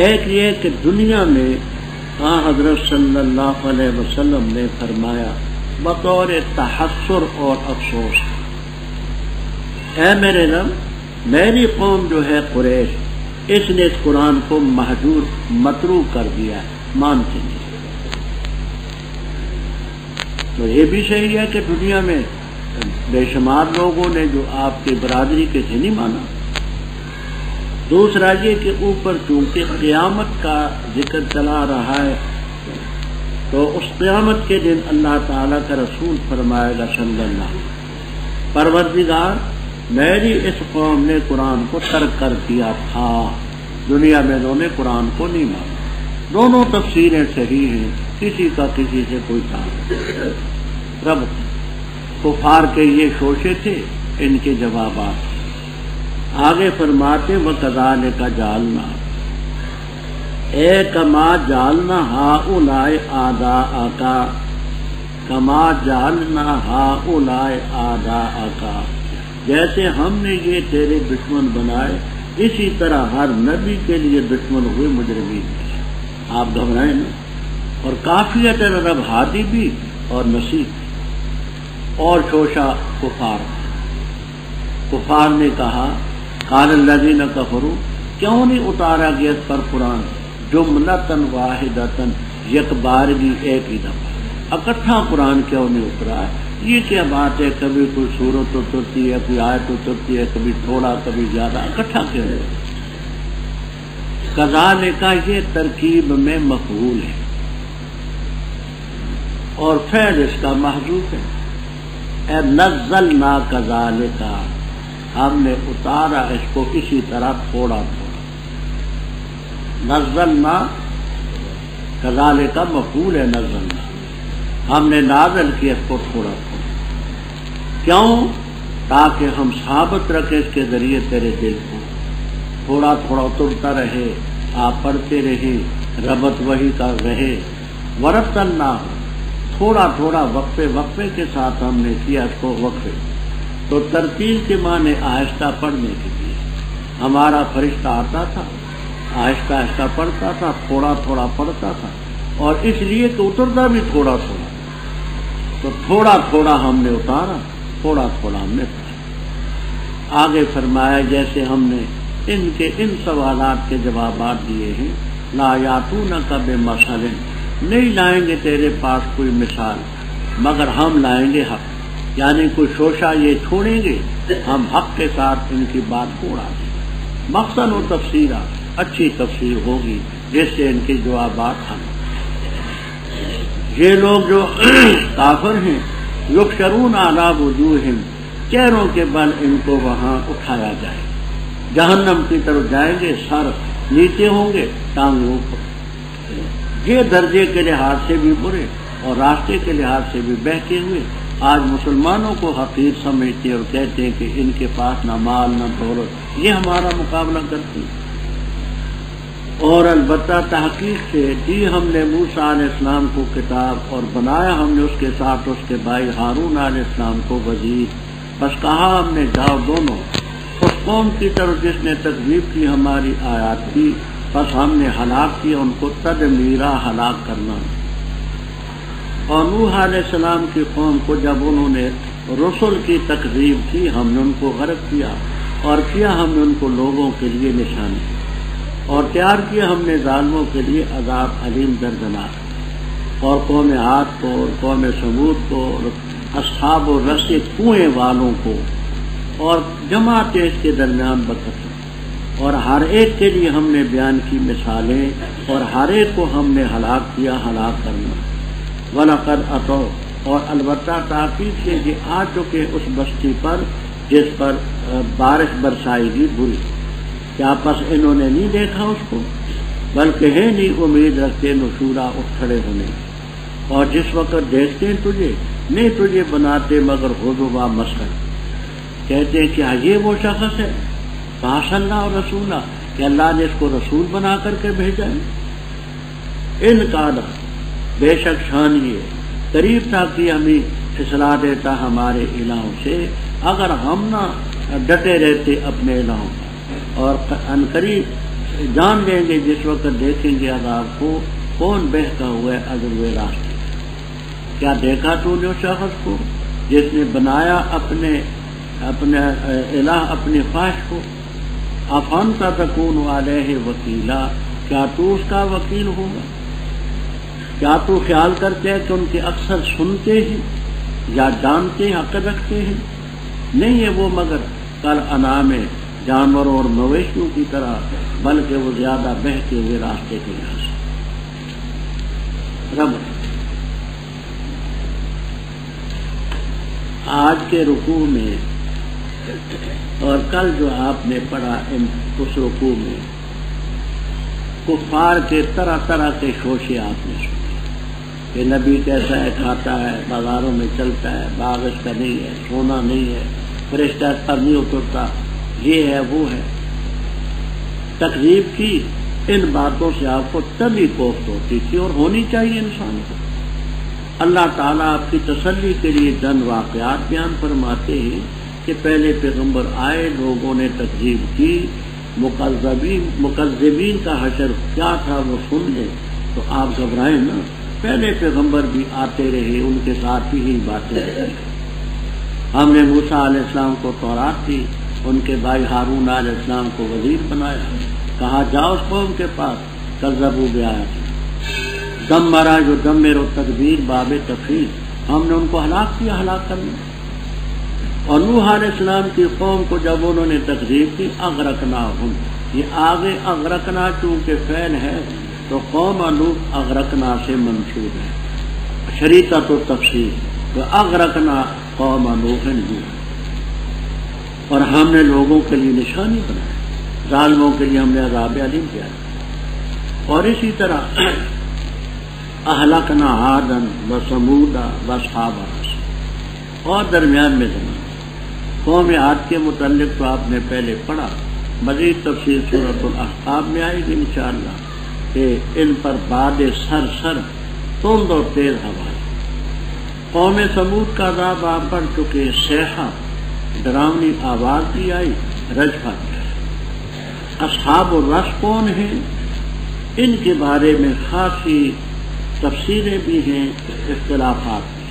ایک یہ کہ دنیا میں حضرت صلی اللہ علیہ وسلم نے فرمایا بطور تحسر اور افسوس، اے میرے رب، میری قوم جو ہے قریش، اس نے اس قرآن کو مہجور، متروک کر دیا ہے، مانتے نہیں۔ تو یہ بھی صحیح ہے کہ دنیا میں بے شمار لوگوں نے جو آپ کی برادری کے سے نہیں مانا۔ دوسرا یہ کہ اوپر چونکہ قیامت کا ذکر چلا رہا ہے، تو اس قیامت کے دن اللہ تعالیٰ کا رسول فرمائے گا صلی اللہ علیہ وسلم، پروردگار میری اس قوم نے قرآن کو ترک کر دیا تھا، دنیا میں انہوں نے قرآن کو نہیں مانا۔ دونوں تفسیریں صحیح ہیں، کسی کا کسی سے کوئی تعلق نہیں۔ رب کفار کے یہ شوشے تھے، ان کے جوابات آگے فرماتے وَكَذَلِكَ جَعَلْنَا اے کما جعلنا ہؤلاء اعداءک کما جعلنا ہؤلاء اعداءک، جیسے ہم نے یہ تیرے دشمن بنائے اسی طرح ہر نبی کے لیے دشمن ہوئے مجرمین۔ آپ گھبرائیں نا، اور کافی ہے تیرا رب ہادی بھی اور نصیب۔ اور شوشا کفار نے کہا قال الذین کفروا، کیوں نہیں اتارا گیا اس پر قرآن جملتاً واحدتاً، یک بارگی ایک ہی دفعہ، اکٹھا قرآن کیوں نہیں اترا؟ یہ کیا بات ہے، کبھی کوئی صورت اترتی ہے، کوئی آیت اترتی ہے، کبھی تھوڑا کبھی زیادہ، اکٹھا کیوں نہیں؟ کذالک یہ ترکیب میں مفعول ہے اور فعل اس کا محذوف ہے۔ اے نزلنا کذالک، ہم نے اتارا اس کو اسی طرح تھوڑا تھوڑا۔ نزلنا کذالک مفعول ہے، نزلنا ہم نے نازل کیا اس کو تھوڑا تھوڑا، کیوں؟ تاکہ ہم ثابت رکھیں اس کے ذریعے تیرے دل کو، تھوڑا تھوڑا اترتا رہے، آپ پڑھتے رہے، ربط وہی کا رہے۔ ورتلنا تھوڑا تھوڑا وقفے وقفے کے ساتھ ہم نے کیا اس کو وقفے، تو ترتیل کے معنی آہستہ پڑھنے کے لیے۔ ہمارا فرشتہ آتا تھا، آہستہ آہستہ پڑھتا تھا، تھوڑا تھوڑا پڑھتا تھا، اور اس لیے کہ اترتا بھی تھوڑا تھوڑا، تو تھوڑا تھوڑا ہم نے اتارا، تھوڑا تھوڑا ہم نے پڑھا۔ آگے فرمایا جیسے ہم نے ان کے ان سوالات کے جوابات دیے ہیں، لا یاتونک بمثل، نہیں لائیں گے تیرے پاس کوئی مثال مگر ہم لائیں گے حق، یعنی کوئی شوشہ یہ چھوڑیں گے، ہم حق کے ساتھ ان کی بات کو اڑا دیں گے۔ مقصد و تفسیرہ اچھی تفسیر ہوگی جس سے ان کے جوابات ہم۔ یہ لوگ جو کافر ہیں، یحشرون علی وجوہہم، چہروں کے بل ان کو وہاں اٹھایا جائے، جہنم کی طرف جائیں گے، سر نیچے ہوں گے، ٹانگیں اوپر۔ یہ درجے کے لحاظ سے بھی برے اور راستے کے لحاظ سے بھی بہتے ہوئے آج مسلمانوں کو حقیر سمجھتے اور کہتے ہیں کہ ان کے پاس نہ مال نہ دولت، یہ ہمارا مقابلہ کرتے ہیں۔ اور البتہ تحقیق سے دی ہم نے موسیٰ علیہ السلام کو کتاب، اور بنایا ہم نے اس کے ساتھ اس کے بھائی ہارون علیہ السلام کو وزیر، بس کہا ہم نے جاؤ دونوں اس قوم کی طرف جس نے تکذیب کی ہماری آیات کی، بس ہم نے ہلاک کیا ان کو، تدمیرا ہلاک کرنا۔ اور نوح علیہ السلام کی قوم کو جب انہوں نے رسل کی تکذیب کی، ہم نے ان کو غرق کیا، اور کیا ہم نے ان کو لوگوں کے لیے نشانی، اور تیار کیا ہم نے ظالموں کے لیے عذاب علیم دردناک۔ اور قوم عاد کو اور قوم ثمود کو اور اصحاب الرس کنویں والوں کو اور جماعتیں اس کے درمیان بکت، اور ہر ایک کے لیے ہم نے بیان کی مثالیں، اور ہر ایک کو ہم نے ہلاک کیا، ہلاک کرنا۔ وَلَقَدْ أَتَوْا، اور البتہ تاکید سے یہ آ چکے اس بستی پر جس پر بارش برسائی گی بری، کیا پس انہوں نے نہیں دیکھا اس کو؟ بلکہ ہے نہیں امید رکھتے نشورا اٹھ کھڑے ہونے، اور جس وقت دیکھتے ہیں تجھے نہیں تجھے بناتے مگر حضوا مسخر، کہتے ہیں کیا یہ وہ شخص ہے پاس اللہ اور رسولہ کہ اللہ نے اس کو رسول بنا کر کے بھیجا ہے؟ ان کا بے شک شان یہ قریب تھا کہ ہمیں پھسلا دیتا ہمارے الہوں سے، اگر ہم نہ ڈٹے رہتے اپنے الہوں پر، اور ان قریب جان لیں گے جس وقت دیکھیں گے عذاب کو کون بہتا ہوا ہے اگروے راستے۔ کیا دیکھا تو نے اس شخص کو جس نے بنایا اپنے الہ اپنے خواہش کو؟ افنت تکون علیہ وکیلا، کیا تو اس کا وکیل ہوگا؟ کیا تو خیال کرتے ہیں کہ ان کے اکثر سنتے ہیں یا جانتے ہیں، عقل رکھتے ہیں؟ نہیں ہے وہ مگر کل انعام جانوروں اور مویشیوں کی طرح، بلکہ وہ زیادہ بہتے ہوئے راستے کے لحاظ سے۔ رب آج کے رکوع میں اور کل جو آپ نے پڑھا اس رکوع میں کفار کے طرح طرح کے شوشے آپ نے سنے کہ نبی کیسا ہے، کھاتا ہے، بازاروں میں چلتا ہے، باغ اس کا نہیں ہے، سونا نہیں ہے، فرشتہ اس پر نہیں اترتا، یہ ہے وہ ہے، تکذیب کی۔ ان باتوں سے آپ کو تبھی کوفت ہوتی تھی اور ہونی چاہیے انسان کو۔ اللہ تعالیٰ آپ کی تسلی کے لیے چند واقعات بیان فرماتے ہیں کہ پہلے پیغمبر آئے، لوگوں نے تکذیب کی، مکذبین کا حشر کیا تھا وہ سن لیں تو آپ گھبرائیں نا۔ پہلے پیغمبر بھی آتے رہے، ان کے ساتھ ہی باتیں رہی۔ ہم نے موسیٰ علیہ السلام کو تورات دی، ان کے بھائی ہارون علیہ السلام کو وزیر بنایا، کہا جاؤ اس قوم کے پاس، کذبوا بآیاتنا، دم مرا جو دمر و تدبیر باب تفریح، ہم نے ان کو ہلاک کیا، ہلاک کر لیا۔ اور نوح علیہ السلام کی قوم کو جب انہوں نے تکذیب کی، اغرقناہم، یہ آگے اغرقنا چونکہ فعل ہے تو قوم نوح اغرقنا سے منسوب ہے، شریطۃ و تفسیر، تو اغرقنا قوم نوح نوح۔ اور ہم نے لوگوں کے لیے نشانی بنائی، ظالموں کے لیے ہم نے عذاب علیم کیا۔ اور اسی طرح اہلکنا عادا و ثمود و اصحاب الرس، اور درمیان میں زمان قوم عاد کے متعلق تو آپ نے پہلے پڑھا، مزید تفصیل سورۃ الاحقاف میں آئے گی انشاءاللہ کہ ان پر باد سر سر تند اور تیز ہوا۔ قوم ثمود کا عذاب آپ پڑھ چکے، صیحہ ڈراؤنی آواز بھی آئی، رجفت۔ اصحاب الرس کون ہیں؟ ان کے بارے میں خاصی تفسیریں بھی ہیں، اختلافات بھی۔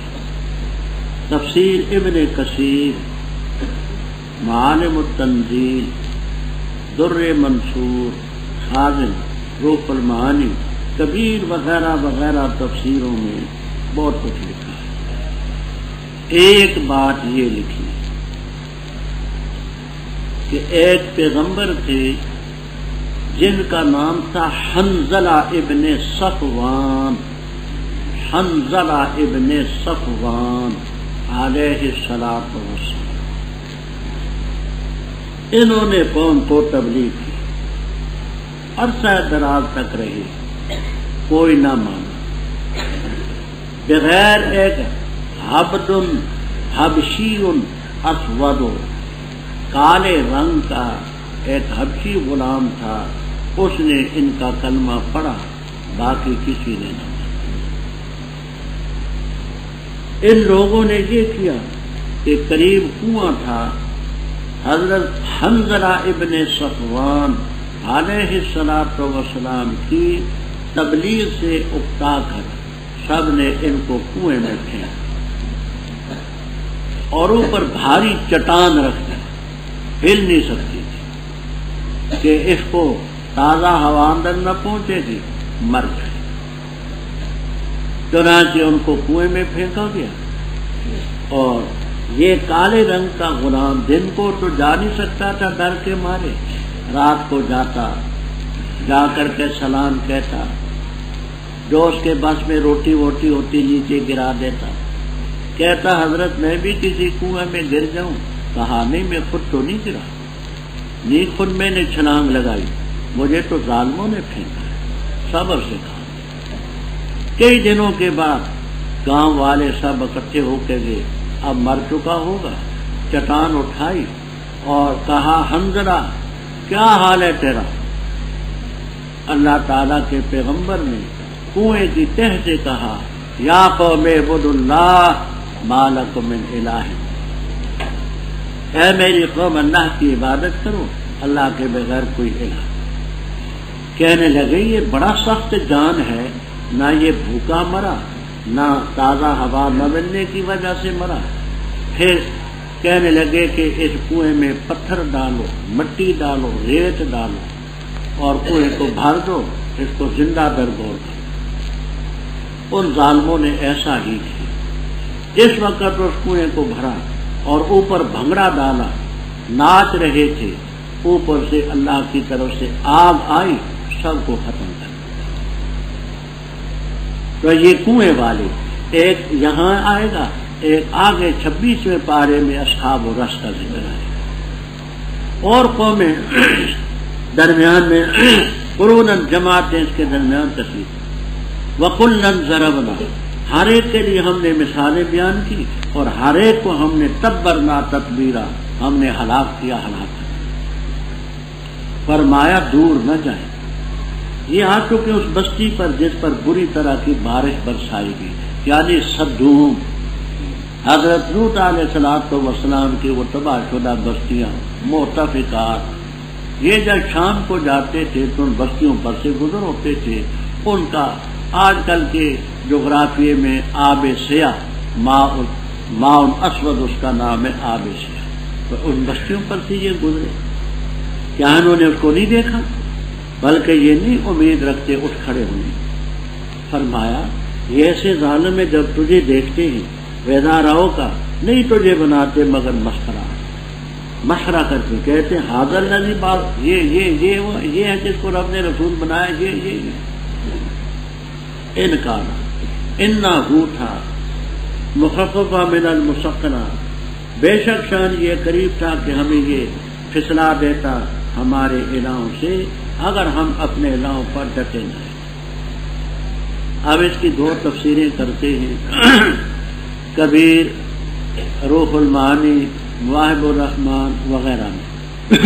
تفسیر ابن کثیر، معالم التنزیل، در منصور، خازن، روح المعانی، کبیر وغیرہ وغیرہ تفسیروں میں بہت کچھ لکھا ہے۔ ایک بات یہ لکھی کہ ایک پیغمبر تھے جن کا نام تھا حنظلہ ابن صفوان، حنظلہ ابن صفوان علیہ الصلاۃ والسلام۔ انہوں نے قوم کو تبلیغ کی، عرصہ دراز تک رہے، کوئی نہ مانا، بغیر ایک حبد حبشی اسود، کالے رنگ کا ایک حبشی غلام تھا، اس نے ان کا کلمہ پڑھا، باقی کسی نے نہ۔ ان لوگوں نے یہ کیا کہ قریب کنواں تھا، حضرت حنظلہ ابن صفوان علیہ الصلاۃ والسلام کی تبلیغ سے اکتا کر سب نے ان کو کنویں میں پھینکا اور اوپر بھاری چٹان رکھ دی، ہل نہیں سکتی تھی کہ اس کو تازہ ہوا اندر نہ پہنچے گی، مر جائے۔ چنانچہ ان کو کنویں میں پھینکا گیا۔ اور یہ کالے رنگ کا غلام دن کو تو جا نہیں سکتا تھا ڈر کے مارے، رات کو جاتا، جا کر کے سلام کہتا، جو اس کے بس میں روٹی ووٹی ہوتی نیچے گرا دیتا، کہتا حضرت میں بھی کسی کنویں میں گر جاؤں؟ کہا نہیں، میں خود تو نہیں گرا، نہیں خود میں نے چھلانگ لگائی، مجھے تو ظالموں نے پھینکا ہے۔ صبر سے کہا۔ کئی دنوں کے بعد گاؤں والے سب اکٹھے ہو کے گئے، اب مر چکا ہوگا، چٹان اٹھائی اور کہا حنظلہ کیا حال ہے تیرا؟ اللہ تعالیٰ کے پیغمبر نے کنویں کی تہ سے کہا یا قوم اعبدوا اللہ ما لکم من الہ، اے میری قوم اللہ کی عبادت کرو، اللہ کے بغیر کوئی الہ۔ کہنے لگے یہ بڑا سخت جان ہے، نہ یہ بھوکا مرا، نہ تازہ ہوا نہ ملنے کی وجہ سے مرا۔ پھر کہنے لگے کہ اس کنویں میں پتھر ڈالو، مٹی ڈالو، ریت ڈالو اور کنویں کو بھر دو، اس کو زندہ درگور کرو۔ ان ظالموں نے ایسا ہی کیا۔ جس وقت اس کنویں کو بھرا اور اوپر بھنگڑا ڈالا، ناچ رہے تھے، اوپر سے اللہ کی طرف سے آگ آئی، سب کو ختم کر دیا۔ تو یہ کنویں والے ایک یہاں آئے گا، ایک آگے 26ویں پارے میں اصحاب الرس کا ذکر ہے۔ اور قومیں درمیان میں قروناً جماعتیں اس کے درمیان تصویر وَقُلًّا ضَرَبْنَا ہر ایک کے لیے ہم نے مثالیں بیان کی اور ہر ایک کو ہم نے تبرنا تتبیرا ہم نے ہلاک کیا ہلاک فرمایا دور نہ جائیں یہ آ چکے اس بستی پر جس پر بری طرح کی بارش برسائی گئی یعنی صدوم حضرت لوط علیہ السلام کی وہ تباہ شدہ بستیاں مؤتفقات یہ جب شام کو جاتے تھے تو ان بستیوں پر سے گزر ہوتے تھے ان کا آج کل کے جغرافیے میں آب سیاہ ماء اسود اس کا نام ہے آب سیاہ تو ان بستیوں پر سے یہ گزرے کیا انہوں نے اس کو نہیں دیکھا بلکہ یہ نہیں امید رکھتے اٹھ کھڑے ہوئے فرمایا یہ ایسے ظالم ہے جب تجھے دیکھتے ہیں ویداراؤ کا نہیں تجھے بناتے مگر مشورہ کرتے کہتے ہیں حاضر نبی بات یہ ہے جس کو رب نے رسول بنایا یہ انکار انہو تھا مخففہ من المسکنہ بے شک شان یہ قریب تھا کہ ہمیں یہ پھسلا دیتا ہمارے الہوں سے اگر ہم اپنے الہوں پر ڈٹے نہ اب اس کی دو تفسیریں کرتے ہیں کبیر روح المعانی مواہب الرحمن وغیرہ میں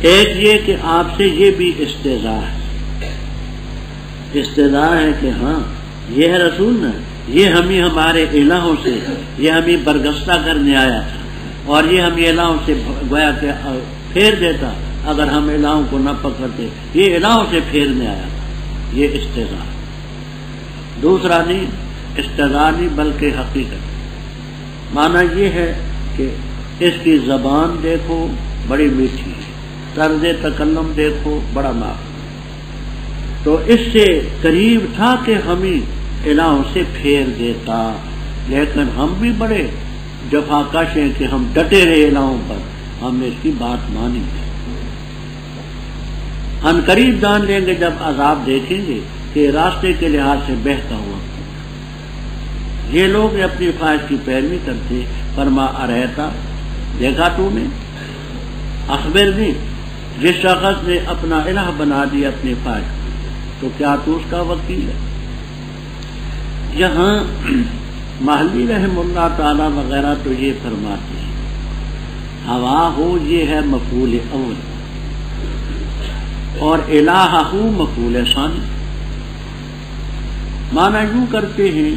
ایک یہ کہ آپ سے یہ بھی استہزاء ہے کہ ہاں یہ ہے رسول نا یہ ہمیں ہمارے الہوں سے یہ ہمیں برگستہ کرنے آیا تھا اور یہ ہم الہوں سے گویا کہ پھیر دیتا اگر ہم الہوں کو نہ پکڑتے یہ الہوں سے پھیرنے آیا تھا یہ استہزاء دوسرا نہیں استہزاء نہیں بلکہ حقیقت معنی یہ ہے کہ اس کی زبان دیکھو بڑی میٹھی ہے طرز تکلم دیکھو بڑا معقول تو اس سے قریب تھا کہ ہمیں الہوں سے پھیر دیتا لیکن ہم بھی بڑے جفاکش ہیں کہ ہم ڈٹے رہے الہوں پر ہم نے اس کی بات مانی ہم قریب جان لیں گے جب عذاب دیکھیں گے کہ راستے کے لحاظ سے بہتا ہوا یہ لوگ اپنی خواہش کی پیروی کرتے فرما ارہتا دیکھا تو نے اخبر نے جس شخص نے اپنا الہ بنا دیا اپنی خواہش تو کیا تو اس کا وکیل ہے یہاں محلی رحم اللہ تعالی وغیرہ تو یہ فرماتے ہیں ہوا ہو یہ ہے مفعول اول اور الہ ہو مفعول ثانی مانا یوں کرتے ہیں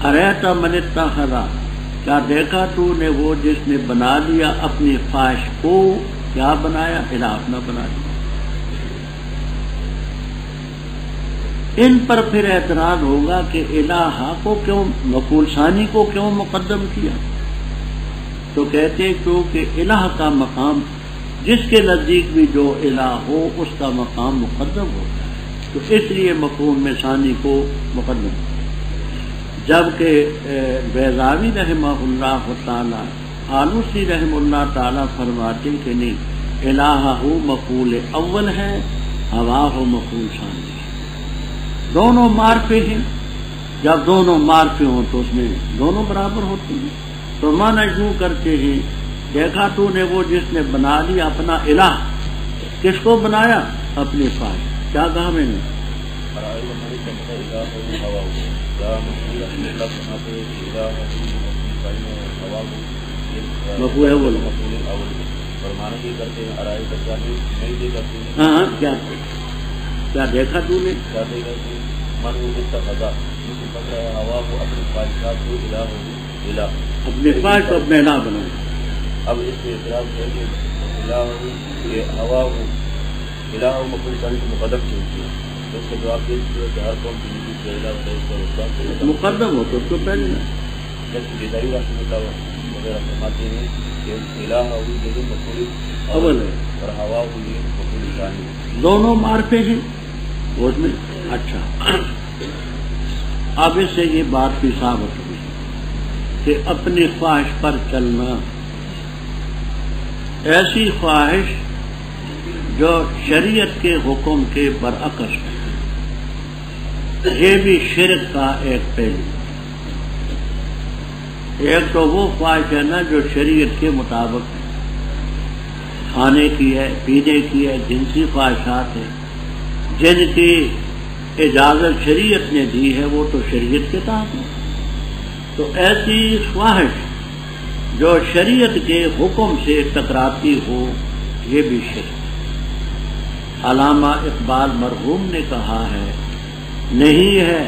ارہتا من اتخذ کیا دیکھا تو نے وہ جس نے بنا لیا اپنی خواہش کو کیا بنایا الہ اپنا بنا لیا ان پر پھر اعتراض ہوگا کہ الہ کو کیوں مفعول ثانی کو کیوں مقدم کیا تو کہتے ہیں کیونکہ الہ کا مقام جس کے نزدیک بھی جو الہ ہو اس کا مقام مقدم ہوتا ہے تو اس لیے مفعول میں ثانی کو مقدم جبکہ بیضاوی رحمہ اللہ تعالی آلوسی رحمہ اللہ تعالی فرماتے کہ نہیں الہ ہو مفعول اول ہے ہوا ہو مفعول ثانی دونوں معرفے ہیں جب دونوں معرفے ہوں تو اس میں دونوں برابر ہوتے ہیں تو مانا یوں کرتے ہیں دیکھا تو نے وہ جس نے بنا لیا اپنا الہ کس کو بنایا اپنی خواہش کیا کہا میں نے مفعول اول ہاں کیا دیکھا تو نے اپنے خواہش کو اپنے الہ بنایا اب اس کے اعتراض ہے کہ ہوا الہ مفعول ثانی کو مقدم کیوں اس کا جواب یہ کہ ہر قوم کی نیچے سے الہ ہوتا ہے مقدم ہو تو اس کو پہلے نہ جبکہ بیضاوی رحمہ اللہ وغیرہ فرماتے ہیں کہ الہ یہ مفعول اول ہے اور ہوا یہ مفعول ثانی دونوں معرفے ہیں اس میں اچھا اب اس سے یہ بات بھی ثابت ہوئی کہ اپنی خواہش پر چلنا ایسی خواہش جو شریعت کے حکم کے برعکس ہے یہ بھی شرک کا ایک پہلو ایک تو وہ خواہش ہے نا جو شریعت کے مطابق ہے، کھانے کی ہے، پینے کی ہے، جنسی خواہشات ہے، جن کی اجازت شریعت نے دی ہے وہ تو شریعت کے تحت ہے۔ تو ایسی خواہش جو شریعت کے حکم سے ٹکراتی ہو یہ بھی شرک ہے۔ علامہ اقبال مرحوم نے کہا ہے نہیں ہے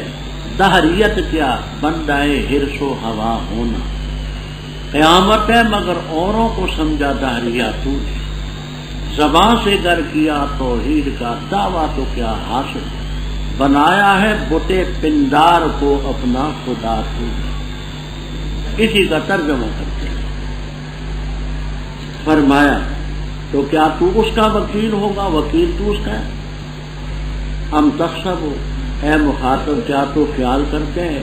دہریت کیا بندائے حرص و ہوا ہونا، قیامت ہے مگر اوروں کو سمجھا دہریہ تو نے، زبان سے گر کیا توحید کا دعویٰ تو کیا حاصل، بنایا ہے بت پندار کو اپنا خدا تو نے۔ اسی کا ترجمہ کرتے ہیں۔ فرمایا تو کیا تو اس کا وکیل ہوگا، وکیل تو اس کا ہے؟ ہم تحسب اے مخاطب کیا تو خیال کرتے ہیں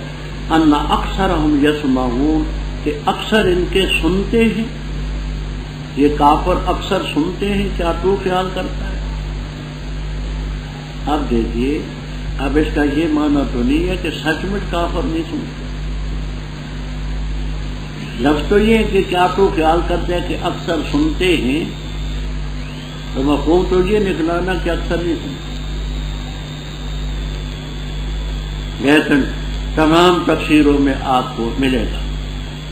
ان اکثر ہم یسمعون کہ اکثر ان کے سنتے ہیں، یہ کافر اکثر سنتے ہیں، کیا تو خیال کرتا ہے؟ اب دیکھیے، اب اس کا یہ معنی تو نہیں ہے کہ سچ مچ کافر نہیں سنتے، لفظ تو یہ ہے کہ کیا تو خیال کرتے ہیں کہ اکثر سنتے ہیں، تو مفہوم تو یہ نکلا نا کہ اکثر نہیں سنتے، لیکن تمام تفسیروں میں آپ کو ملے گا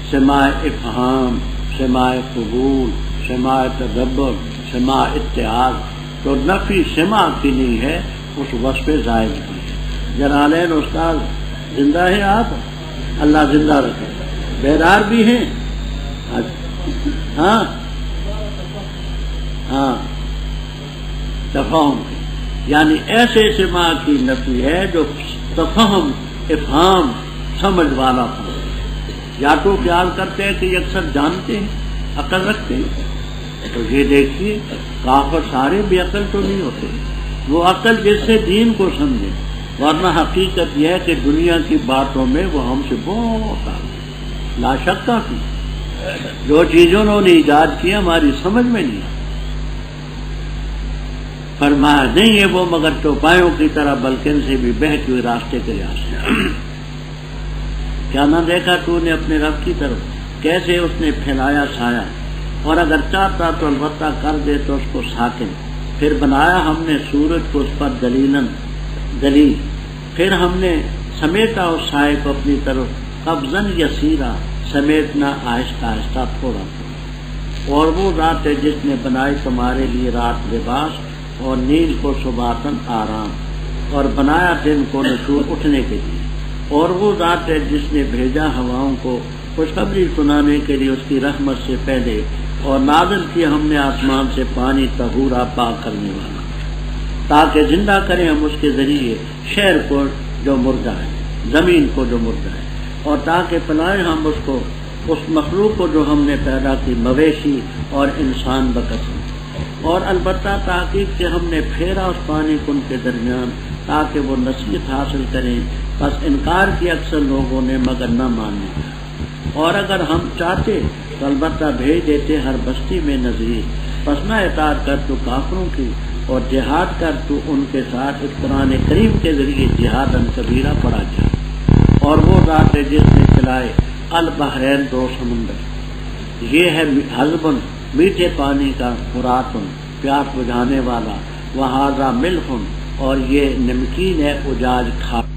سماع افہام، سماع قبول، سماع تدبر، سماع اتحاد، تو نفی سماع کی نہیں ہے، اس وصف زائد کی ہے۔ جلالین استاد زندہ ہے، آپ اللہ زندہ رکھے، بیدار بھی ہیں؟ ہاں ہاں، تفہم یعنی ایسے سماع کی نفی ہے جو تفہم، افہام، سمجھ والا ہو۔ یا تو خیال کرتے ہیں کہ یہ اکثر جانتے ہیں، عقل رکھتے ہیں، تو یہ دیکھیے کافر سارے بے عقل تو نہیں ہوتے، وہ عقل جس سے دین کو سمجھے، ورنہ حقیقت یہ ہے کہ دنیا کی باتوں میں وہ ہم سے بہت آگے، لا شک کی جو چیزوں انہوں نے ایجاد کی ہماری سمجھ میں نہیں آتی۔ فرمایا نہیں ہے وہ مگر چوپایوں کی طرح بلکہ ان سے بھی بہتی ہوئی راستے کے لحاظ سے۔ کیا نہ دیکھا تو نے اپنے رب کی طرف کیسے اس نے پھیلایا سایہ، اور اگر چاہتا تو البتہ کر دے تو اس کو ساکن، پھر بنایا ہم نے سورج کو اس پر دلیل، پھر ہم نے سمیٹا اس سائے کو اپنی طرف قبضاً یسیرا، سمیٹنا آہستہ آہستہ تھوڑا تھوڑا۔ اور وہ ذات ہے جس نے بنائی تمہارے لیے رات لباس اور نیند کو صباتن آرام، اور بنایا دن کو نشور اٹھنے کے لیے، اور وہ ذات ہے جس نے بھیجا ہواؤں کو خوشخبری سنانے کے لیے اس کی رحمت سے پہلے، اور نازل کیا ہم نے آسمان سے پانی طہورا پاک کرنے والا، تاکہ زندہ کریں ہم اس کے ذریعے شہر کو جو مردہ ہے، زمین کو جو مردہ ہے، اور تاکہ پلائیں ہم اس کو، اس مخلوق کو جو ہم نے پیدا کی، مویشی اور انسان بقسم، اور البتہ تحقیق سے ہم نے پھیرا اس پانی کو ان کے درمیان تاکہ وہ نصیحت حاصل کریں، بس انکار کیا اکثر لوگوں نے مگر نہ ماننے کا، اور اگر ہم چاہتے تو البتہ بھیج دیتے ہر بستی میں نذیر، پس نہ اطاعت کر تو کافروں کی، اور جہاد کر تو ان کے ساتھ اس قرآن کریم کے ذریعے جہاد کبیرہ پڑا جائے۔ اور وہ ذات ہے جس نے چلائے البحرین دو سمندر، یہ ہے حزبن میٹھے پانی کا، فراتن پیاس بجھانے والا، وہذا ملح اور یہ نمکین ہے اجاج کھا